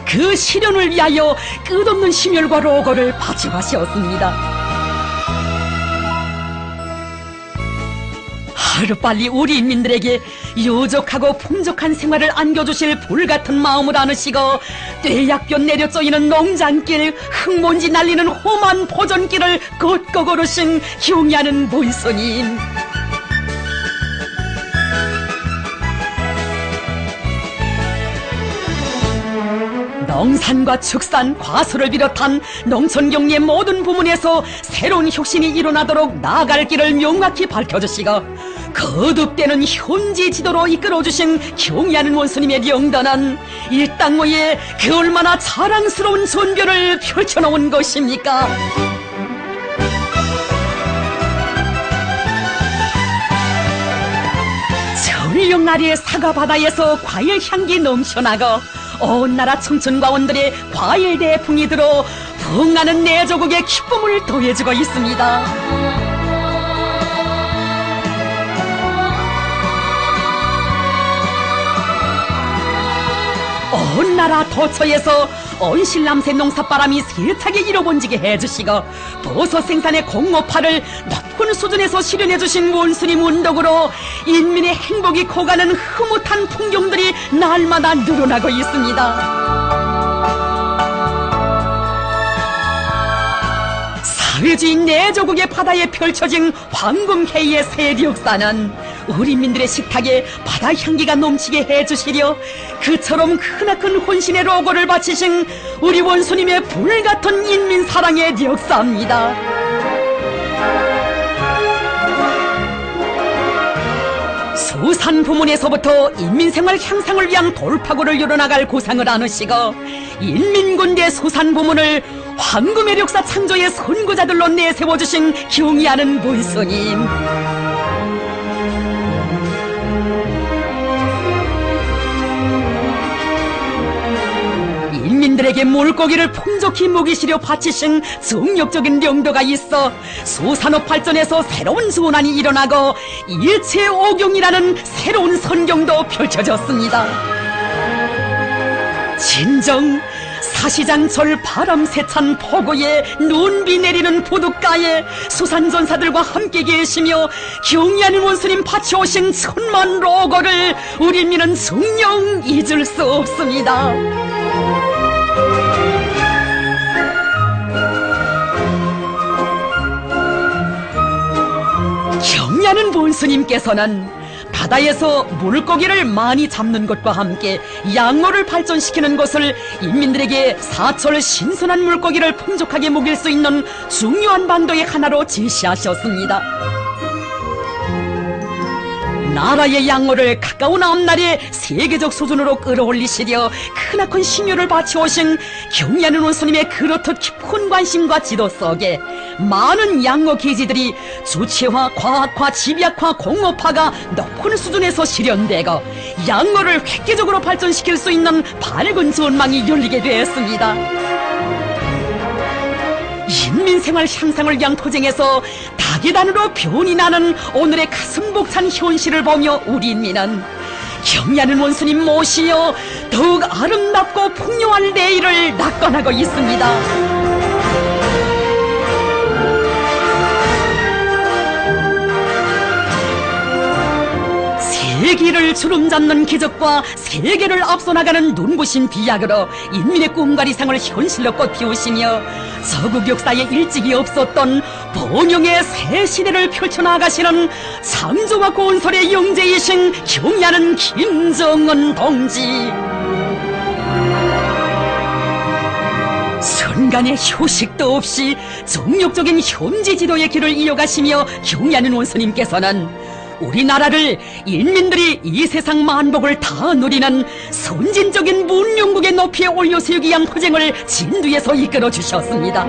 그 실현을 위하여 끝없는 심혈과 로고를 바쳐하셨습니다. 하루빨리 우리 인민들에게 유족하고 풍족한 생활을 안겨주실 불같은 마음을 안으시고 떼약볕 내려 쪼이는 농장길, 흙먼지 날리는 험한 보존길을 걷고 걸으신 경리하는 본스님, 농산과 축산, 과수를 비롯한 농촌경리의 모든 부문에서 새로운 혁신이 일어나도록 나아갈 길을 명확히 밝혀주시고 거듭되는 현지 지도로 이끌어주신 경리하는 원수님의 영단은 이 땅 위에 그 얼마나 자랑스러운 전변을 펼쳐놓은 것입니까? 전령나리의 사과바다에서 과일 향기 넘쳐나고 온 나라 청춘과원들의 과일 대풍이 들어 풍하는 내조국의 기쁨을 더해주고 있습니다. 온 나라 도처에서 온실남새 농사바람이 세차게 일어번지게 해주시고 버섯 생산의 공모파를 높은 수준에서 실현해주신 원수님 운덕으로 인민의 행복이 커가는 흐뭇한 풍경들이 날마다 늘어나고 있습니다. 사회주의 내조국의 바다에 펼쳐진 황금해의 세력사는 우리 민들의 식탁에 바다 향기가 넘치게 해주시려 그처럼 크나큰 혼신의 로고를 바치신 우리 원수님의 불같은 인민사랑의 역사입니다. 수산 부문에서부터 인민생활 향상을 위한 돌파구를 열어나갈 구상을 안으시고 인민군대 수산 부문을 황금의 역사 창조의 선구자들로 내세워주신 경리하는 본스님, 인민들에게 물고기를 풍족히 먹이시려 바치신 정력적인 용도가 있어 수산업 발전에서 새로운 전환이 일어나고 일체오경이라는 새로운 선경도 펼쳐졌습니다. 진정 사시장철 바람 세찬 포구에 눈비 내리는 부둣가에 수산전사들과 함께 계시며 경리하는 원수님 바쳐오신 천만 로고를 우리 민은 정녕 잊을 수 없습니다. 경리하는 본스님께서는 바다에서 물고기를 많이 잡는 것과 함께 양어를 발전시키는 것을 인민들에게 사철 신선한 물고기를 풍족하게 먹일 수 있는 중요한 방도의 하나로 제시하셨습니다. 나라의 양어를 가까운 앞날에 세계적 수준으로 끌어올리시려 크나큰 심혈을 바쳐오신 경리하는 원수님의 그렇듯 깊은 관심과 지도 속에 많은 양어 기지들이 주체화, 과학화, 집약화, 공업화가 높은 수준에서 실현되고 양어를 획기적으로 발전시킬 수 있는 밝은 전망이 열리게 되었습니다. 인민생활 향상을 위한 투쟁에서 다계단으로 변이 나는 오늘의 가슴 벅찬 현실을 보며 우리 인민은 경리하는 원수님 모시어 더욱 아름답고 풍요한 내일을 낙관하고 있습니다. 길을 주름잡는 기적과 세계를 앞서 나가는 눈부신 비약으로 인민의 꿈과 이상을 현실로 꽃피우시며 서국 역사에 일찍이 없었던 번영의 새 시대를 펼쳐나가시는 창조와 건설의 영재이신 경애하는 김정은 동지. 순간의 휴식도 없이 정력적인 현지 지도의 길을 이어가시며 경애하는 원수님께서는 우리나라를 인민들이 이 세상 만복을 다 누리는 선진적인 문명국의 높이에 올려세우기 위한 투쟁을 진두에서 이끌어 주셨습니다.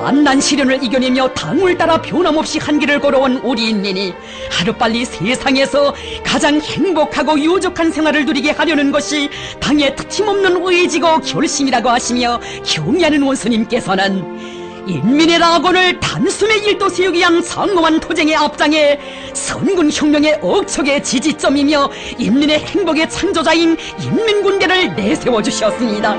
만난 시련을 이겨내며 당을 따라 변함없이 한 길을 걸어온 우리 인민이 하루빨리 세상에서 가장 행복하고 유족한 생활을 누리게 하려는 것이 당의 특침없는 의지고 결심이라고 하시며 경애하는 원수님께서는 인민의 낙원을 단숨에 일도 세우기 위한 장엄한 투쟁의 앞장에 선군혁명의 억척의 지지점이며 인민의 행복의 창조자인 인민군대를 내세워 주셨습니다.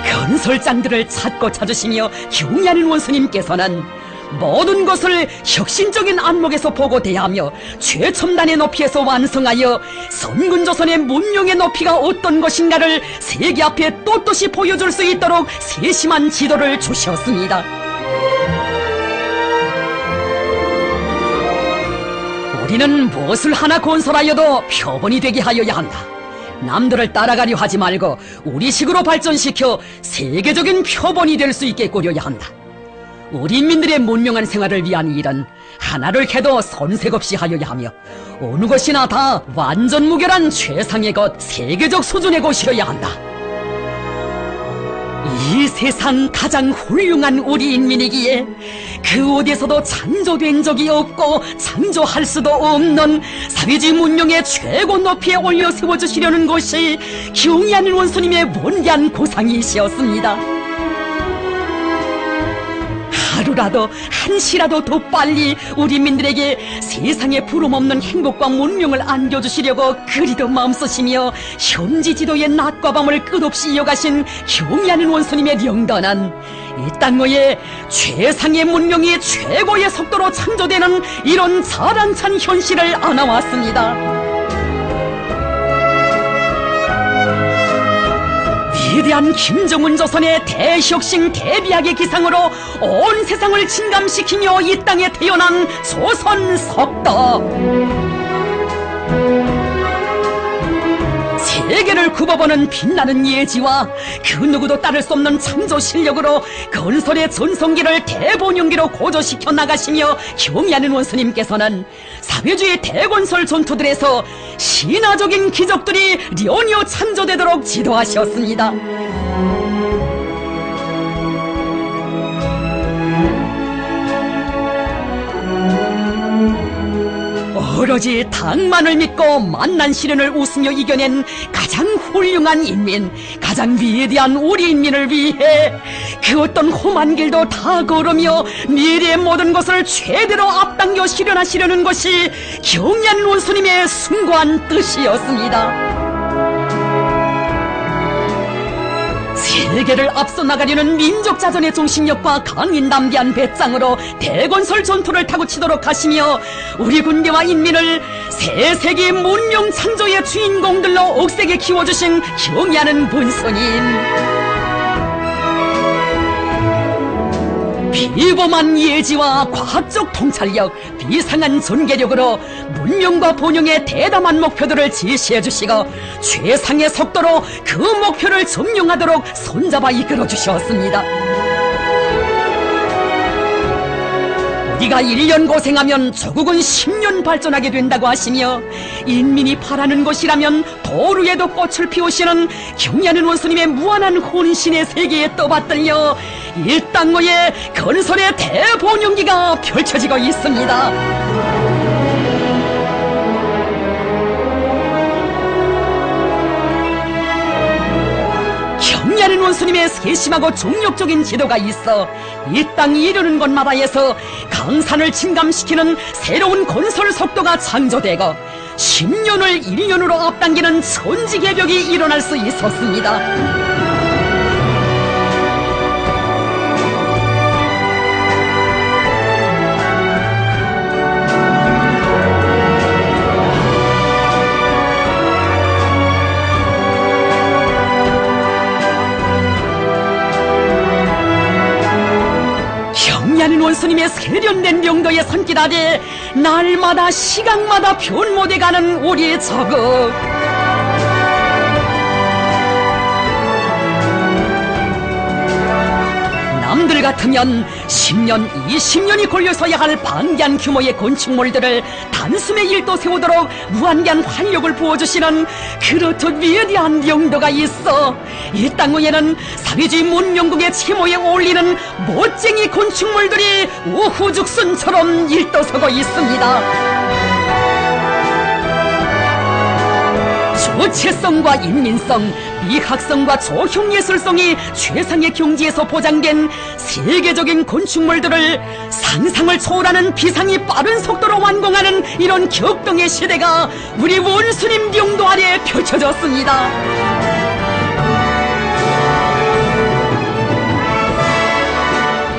건설장들을 찾고 찾으시며 경애하는 원수님께서는 모든 것을 혁신적인 안목에서 보고 대하며 최첨단의 높이에서 완성하여 선군조선의 문명의 높이가 어떤 것인가를 세계 앞에 떳떳이 보여줄 수 있도록 세심한 지도를 주셨습니다. 우리는 무엇을 하나 건설하여도 표본이 되게 하여야 한다. 남들을 따라가려 하지 말고 우리식으로 발전시켜 세계적인 표본이 될 수 있게 꾸려야 한다. 우리 인민들의 문명한 생활을 위한 일은 하나를 해도 손색 없이 하여야 하며 어느 것이나 다 완전 무결한 최상의 것, 세계적 수준의 것이어야 한다. 이 세상 가장 훌륭한 우리 인민이기에 그 어디에서도 창조된 적이 없고 창조할 수도 없는 사회주의 문명의 최고 높이에 올려 세워주시려는 것이 경애하는 원수님의 원대한 고상이시었습니다. 하루라도 한시라도 더 빨리 우리 민들에게 세상에 부름없는 행복과 문명을 안겨주시려고 그리도 마음쓰시며 현지 지도의 낮과 밤을 끝없이 이어가신 경애하는 원수님의 영단한 이 땅의 최상의 문명이 최고의 속도로 창조되는 이런 자랑찬 현실을 안아왔습니다. 위대한 김정은 조선의 대혁신 대비약의 기상으로 온 세상을 진감시키며 이 땅에 태어난 조선 석도. 세계를 굽어보는 빛나는 예지와 그 누구도 따를 수 없는 창조 실력으로 건설의 전성기를 대본영기로 고조시켜 나가시며 경애하는 원수님께서는 사회주의 대건설 전투들에서 신화적인 기적들이 연이어 창조되도록 지도하셨습니다. 오로지 당만을 믿고 만난 시련을 웃으며 이겨낸 가장 훌륭한 인민, 가장 위대한 우리 인민을 위해 그 어떤 험한 길도 다 걸으며 미래의 모든 것을 최대로 앞당겨 실현하시려는 것이 경애하는 원수님의 숭고한 뜻이었습니다. 세계를 앞서 나가려는 민족 자존의 정신력과 강인 담대한 배짱으로 대건설 전투를 타고 치도록 하시며 우리 군대와 인민을 새 세계 문명 창조의 주인공들로 억세게 키워주신 경애하는 본선인. 비범한 예지와 과학적 통찰력, 비상한 전개력으로 문명과 본영의 대담한 목표들을 제시해 주시고 최상의 속도로 그 목표를 점령하도록 손잡아 이끌어 주셨습니다. 우리가 1년 고생하면 조국은 10년 발전하게 된다고 하시며 인민이 바라는 것이라면 도루에도 꽃을 피우시는 경애하는 원수님의 무한한 혼신의 세계에 떠받들려 이 땅의 건설의 대본영기가 펼쳐지고 있습니다. 경애하는 원수님의 세심하고 종력적인 지도가 있어 이 땅이 이루는 곳마다에서 강산을 진감시키는 새로운 건설 속도가 창조되고 10년을 1년으로 앞당기는 천지개벽이 일어날 수 있었습니다. 경리하는 원수님의 세련된 명도의 손길 아래 날마다 시각마다 변모돼가는 우리의 저국. 남들 같으면 10년, 20년이 걸려서야 할 방대한 규모의 건축물들을 단숨에 일도 세우도록 무한한 활력을 부어주시는 그렇듯 위대한 용도가 있어 이 땅 위에는 사회주의 문명국의 채모에 어울리는 멋쟁이 건축물들이 우후죽순처럼 일도서고 있습니다. 조체성과 인민성, 미학성과 조형예술성이 최상의 경지에서 보장된 세계적인 건축물들을 상상을 초월하는 비상이 빠른 속도로 완공하는 이런 격동의 시대가 우리 원수님 용도 아래 펼쳐졌습니다.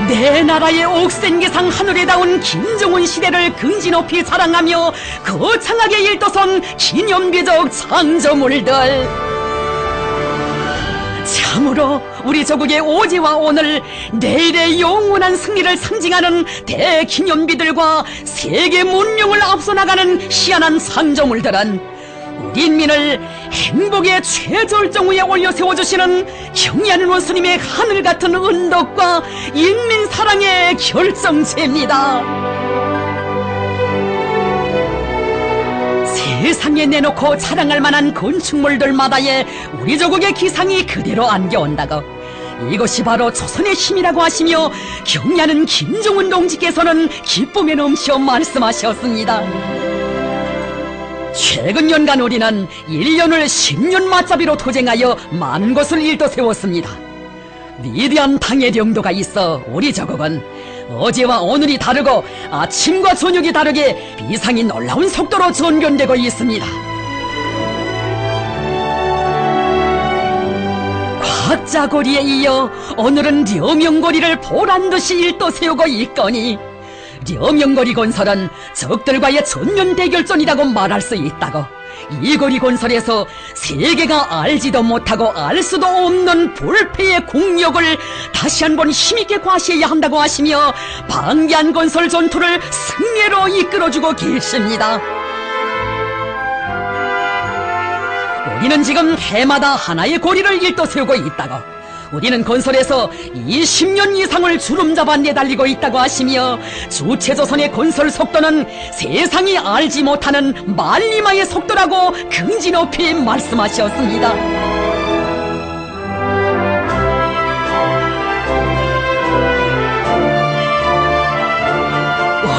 내 나라의 옥센계상 하늘에 닿은 김정은 시대를 근지 높이 자랑하며 거창하게 일도선 기념비적 창조물들. 참으로 우리 조국의 오지와 오늘, 내일의 영원한 승리를 상징하는 대기념비들과 세계 문명을 앞서 나가는 희한한 창조물들은 우리 인민을 행복의 최절정 위에 올려 세워주시는 경의하는 원수님의 하늘같은 은덕과 인민사랑의 결정체입니다. 세상에 내놓고 자랑할 만한 건축물들마다의 우리 조국의 기상이 그대로 안겨온다고, 이것이 바로 조선의 힘이라고 하시며 경의하는 김정은 동지께서는 기쁨에 넘쳐 말씀하셨습니다. 최근 연간 우리는 1년을 10년 맞잡이로 도쟁하여 많은 것을 일도 세웠습니다. 위대한 당의 용도가 있어 우리 조국은 어제와 오늘이 다르고 아침과 저녁이 다르게 비상이 놀라운 속도로 전변되고 있습니다. 과학자거리에 이어 오늘은 려명거리를 보란듯이 일도 세우고 있거니 려명거리 건설은 적들과의 전면 대결전이라고 말할 수 있다고, 이 거리 건설에서 세계가 알지도 못하고 알 수도 없는 불패의 공력을 다시 한번 힘있게 과시해야 한다고 하시며 방대한 건설 전투를 승리로 이끌어주고 계십니다. 우리는 지금 해마다 하나의 고리를 일도 세우고 있다고, 우리는 건설에서 20년 이상을 주름잡아 내달리고 있다고 하시며 주체조선의 건설 속도는 세상이 알지 못하는 말리마의 속도라고 긍지 높이 말씀하셨습니다.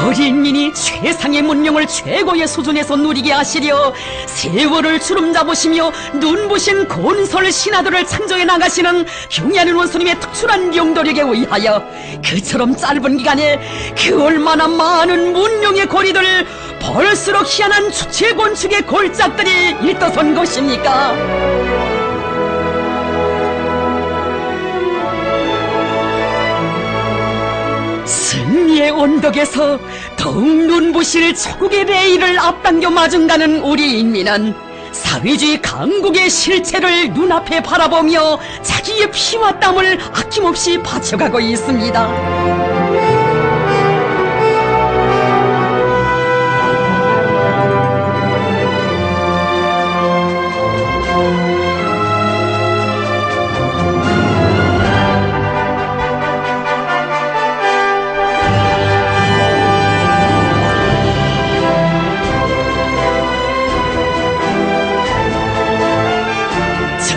우리 인민이 최상의 문명을 최고의 수준에서 누리게 하시려 세월을 주름잡으시며 눈부신 건설 신화들을 창조해 나가시는 경의하는 원수님의 특출한 용도력에 의하여 그처럼 짧은 기간에 그 얼마나 많은 문명의 고리들, 볼수록 희한한 주체 건축의 골짜들이 일떠선 것입니까? 승리의 언덕에서 더욱 눈부실 조국의 레일을 앞당겨 마중가는 우리 인민은 사회주의 강국의 실체를 눈앞에 바라보며 자기의 피와 땀을 아낌없이 바쳐가고 있습니다.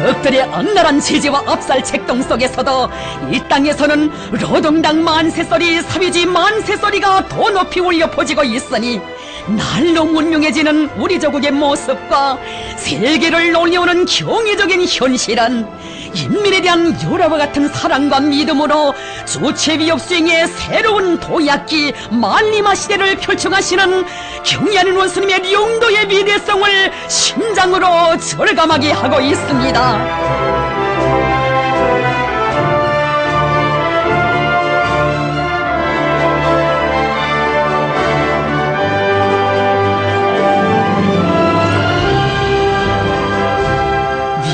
적들의 악랄한 제재와 압살책동 속에서도 이 땅에서는 노동당 만세소리, 사회주의 만세소리가 더 높이 울려 퍼지고 있으니 날로 문명해지는 우리 조국의 모습과 세계를 놀려오는 경이적인 현실은 인민에 대한 열화와 같은 사랑과 믿음으로 주체위협 수행의 새로운 도약기 말리마 시대를 펼쳐가시는 경의하는 원수님의 용도의 위대성을 심장으로 절감하게 하고 있습니다.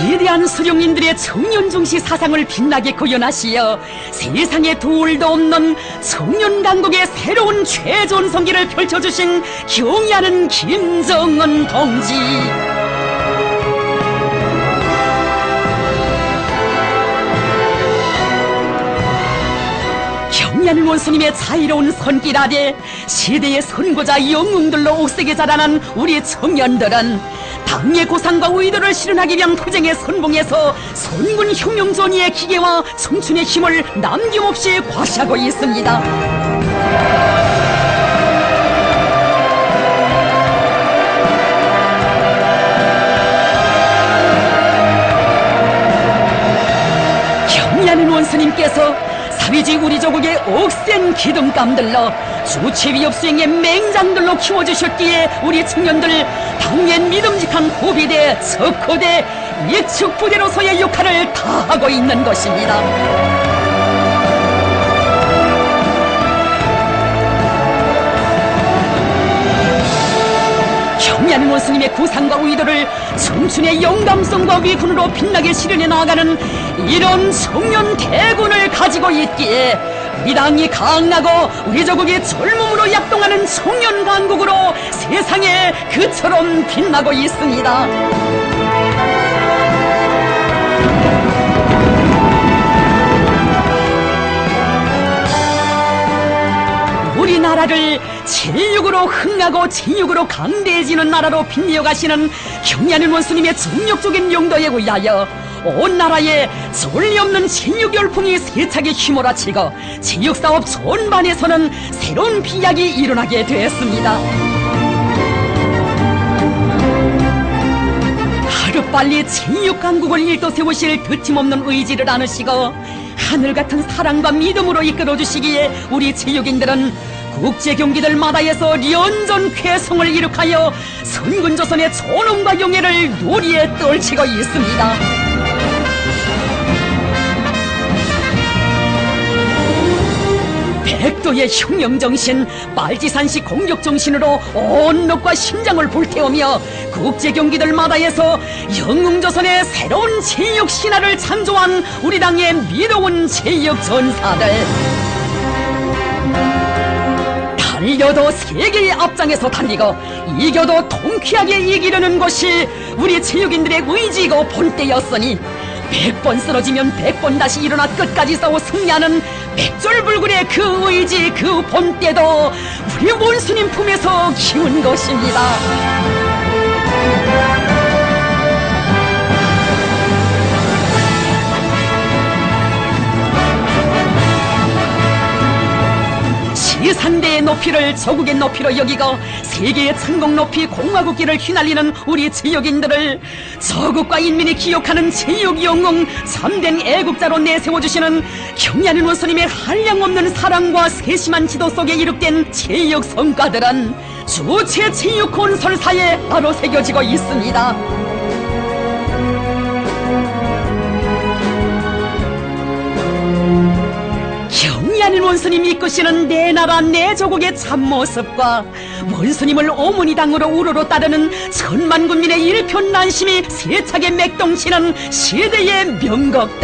위대한 수령님들의 청년중시 사상을 빛나게 구현하시어 세상에 둘도 없는 청년강국의 새로운 최전성기를 펼쳐주신 경의하는 김정은 동지. 경의하는 원수님의 자유로운 손길 아래 시대의 선고자 영웅들로 옥색에 자라난 우리 청년들은 당의 고상과 의도를 실현하기 위한 투쟁의 선봉에서 선군 혁명 전의의 기계와 청춘의 힘을 남김없이 과시하고 있습니다. 경의하는 원수님께서 사회주의 우리 조국의 억센 기둥감들로 주체위협 수행의 맹장들로 키워주셨기에 우리 청년들 당의 믿음직한 호비대, 척호대, 예측부대로서의 역할을 다하고 있는 것입니다. 경의하는 원수님의 구상과 의도를 청춘의 영감성과 위군으로 빛나게 실현해 나아가는 이런 청년 대군을 가지고 있기에 우리 당이 강하고 우리 조국이 젊음으로 약동하는 청년 강국으로 세상에 그처럼 빛나고 있습니다. 우리나라를 체육으로 흥하고 체육으로 강대해지는 나라로 빛내어 가시는 경의하는 원수님의 정력적인 용도에 의하여 온 나라에 전례 없는 체육 열풍이 세차게 휘몰아치고 체육사업 전반에서는 새로운 비약이 일어나게 되었습니다. 하루빨리 체육 강국을 일도세우실 거침없는 의지를 안으시고 하늘같은 사랑과 믿음으로 이끌어주시기에 우리 체육인들은 국제경기들 마다에서 연전 쾌성을 이룩하여 선군조선의 존엄과 영예를 노리에 떨치고 있습니다. 백도의 혁명정신, 빨지산식 공격정신으로 온 넋과 심장을 불태우며 국제경기들 마다에서 영웅조선의 새로운 체육 신화를 창조한 우리 당의 믿어온 체육 전사들. 달려도 세계의 앞장에서 달리고 이겨도 통쾌하게 이기려는 것이 우리 체육인들의 의지이고 본때였으니 100번 쓰러지면 100번 다시 일어나 끝까지 싸워 승리하는 백절불굴의 그 의지, 그 본때도 우리 원수님 품에서 키운 것입니다. 시산대의 높이를 조국의 높이로 여기고 세계의 천국 높이 공화국길을 휘날리는 우리 체육인들을 조국과 인민이 기억하는 체육 영웅 참된 애국자로 내세워주시는 경의하는 원수님의 한량없는 사랑과 세심한 지도 속에 이룩된 체육 성과들은 주체 체육 건설사에 바로 새겨지고 있습니다. 경의하는 원수님 이끄시는 내 나라 내 조국의 참모습과 원수님을 오문이당으로 우러러 따르는 천만 군민의 일편난심이 세차게 맥동치는 시대의 명곡들.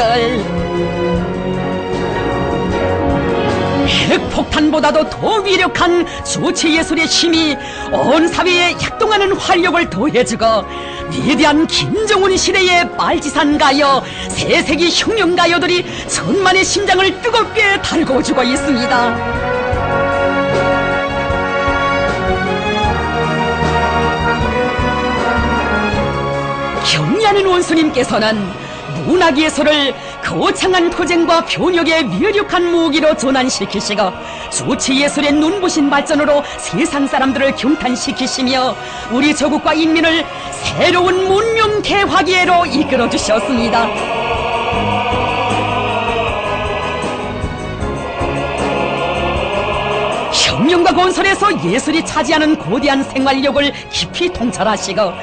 핵폭탄보다도 더 위력한 주체예술의 힘이 온 사회에 약동하는 활력을 더해주고 위대한 김정은 시대의 빨지산 가요, 새세기 혁명 가요들이 천만의 심장을 뜨겁게 달궈주고 있습니다. 경의하는 원수님께서는 문학예술을 거창한 토쟁과 변혁의 위력한 무기로 전환시키시고 주체예술의 눈부신 발전으로 세상 사람들을 경탄시키시며 우리 조국과 인민을 새로운 문명 대화기회로 이끌어 주셨습니다. 혁명과 건설에서 예술이 차지하는 거대한 생활력을 깊이 통찰하시고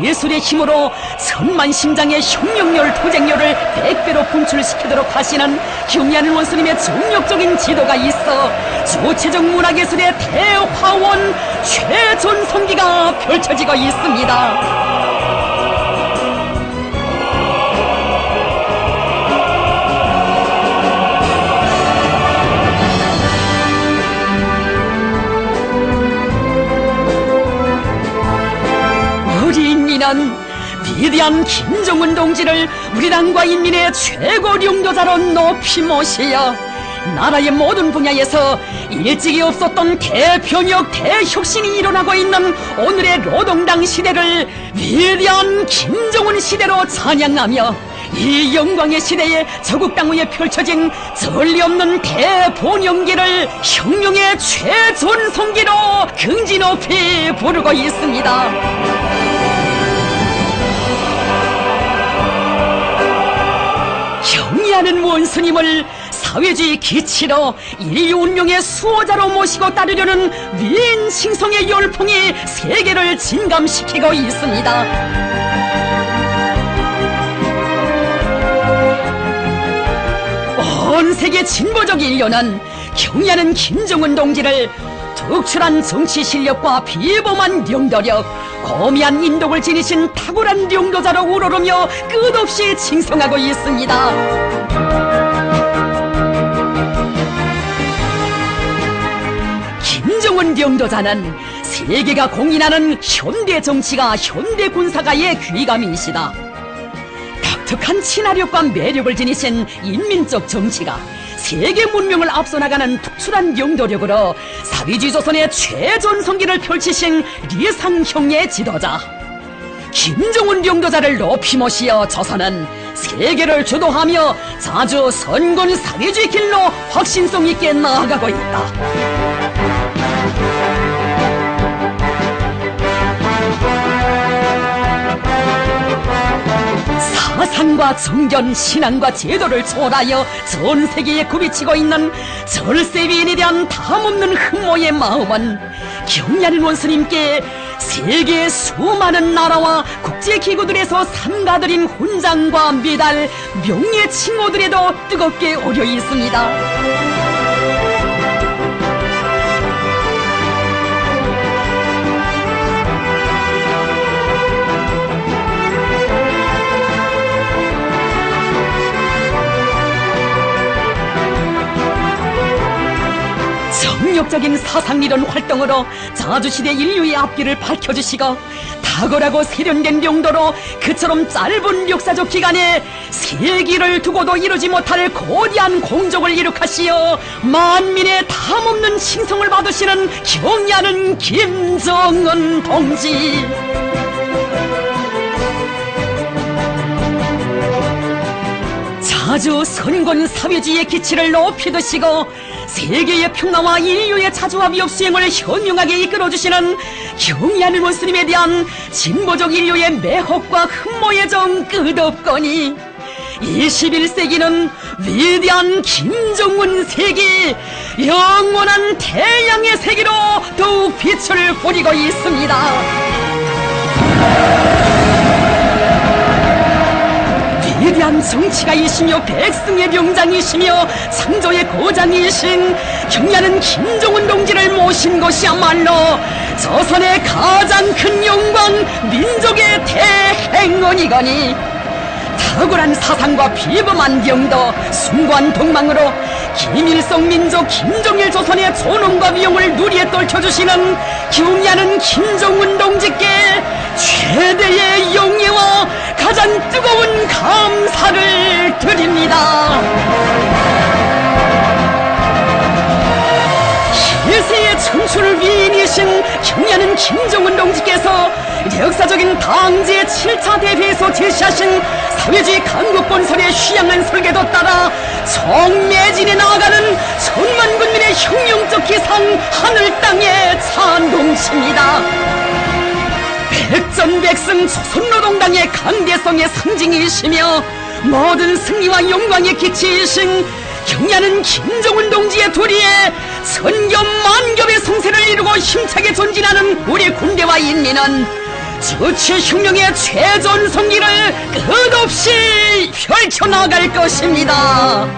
예술의 힘으로 천만신장의 혁명열 투쟁열을 100배로 분출시키도록 하시는 경리하는 원수님의 정력적인 지도가 있어 주체적 문화예술의 대화원 최전성기가 펼쳐지고 있습니다. 우리 인민은 위대한 김정은 동지를 우리 당과 인민의 최고領導자로 높이 모시어 나라의 모든 분야에서 일찍이 없었던 대변혁 대혁신이 일어나고 있는 오늘의 노동당 시대를 위대한 김정은 시대로 찬양하며 이 영광의 시대에 조국당후에 펼쳐진 전례 없는 대본영기를 혁명의 최전성기로 긍지 높이 부르고 있습니다. 경의하는 원수님을 사회주의 기치로 인류 운명의 수호자로 모시고 따르려는 위인 싱성의 열풍이 세계를 진감시키고 있습니다. 온 세계 진보적 인류는 경의하는 김정은 동지를 특출한 정치 실력과 비범한領導력, 고미한 인독을 지니신 탁월한領導자로 우러르며 끝없이 칭송하고 있습니다. 김정은領導자는 세계가 공인하는 현대 정치가 현대 군사가의 귀감이시다. 독특한 친화력과 매력을 지니신 인민적 정치가 세계 문명을 앞서 나가는 특출한領導力으로 사회주의 조선의 최전성기를 펼치신 리상형의 지도자 김정은領導자를 높이 모시어 조선은 세계를 주도하며 자주 선군 사회주의 길로 확신성 있게 나아가고 있다. 사상과 정견, 신앙과 제도를 초월하여 전 세계에 굽이치고 있는 절세 위인에 대한 담없는 흠모의 마음은 경의하는 원수님께 세계의 수많은 나라와 국제기구들에서 삼가드린 훈장과 메달, 명예 칭호들에도 뜨겁게 오려 있습니다. 정력적인 사상이론 활동으로 자주시대 인류의 앞길을 밝혀주시고 탁월하고 세련된 용도로 그처럼 짧은 역사적 기간에 세기를 두고도 이루지 못할 거대한 공적을 이룩하시어 만민의 담없는 칭송을 받으시는 경의하는 김정은 동지. 자주 선군 사회주의의 기치를 높이 드시고 세계의 평화와 인류의 자주와 수행을 현명하게 이끌어주시는 경의하는 원수님에 대한 진보적 인류의 매혹과 흠모의 정 끝없거니 21세기는 위대한 김정은 세기, 영원한 태양의 세기로 더욱 빛을 보이고 있습니다. 위대한 정치가이시며 백승의 명장이시며 창조의 고장이신 경의하는 김정은 동지를 모신 것이야말로 조선의 가장 큰 영광, 민족의 대행운이거니 탁월한 사상과 비범한 영도, 숭고한 동망으로 김일성 민족 김정일 조선의 존엄과 위용을 누리에 떨쳐주시는 경의하는 김정은 동지께 최대의 영예와 가장 뜨거운 감사를 드립니다. 일세의 청춘을 위인이신 경의하는 김정은 동지께서 역사적인 당제 7차 대회에서 제시하신 사회주의 강국건설의 휴양한 설계도 따라 정매진에 나아가는 천만 군민의 혁명적 기상 하늘 땅에 찬동칩니다. 백전백승 조선노동당의 강대성의 상징이시며 모든 승리와 영광의 기치이신 경야는 김정은 동지의 도리에 천겹 만겹의 성세를 이루고 힘차게 전진하는 우리 군대와 인민은 저치 혁명의 최전성기를 끝없이 펼쳐나갈 것입니다.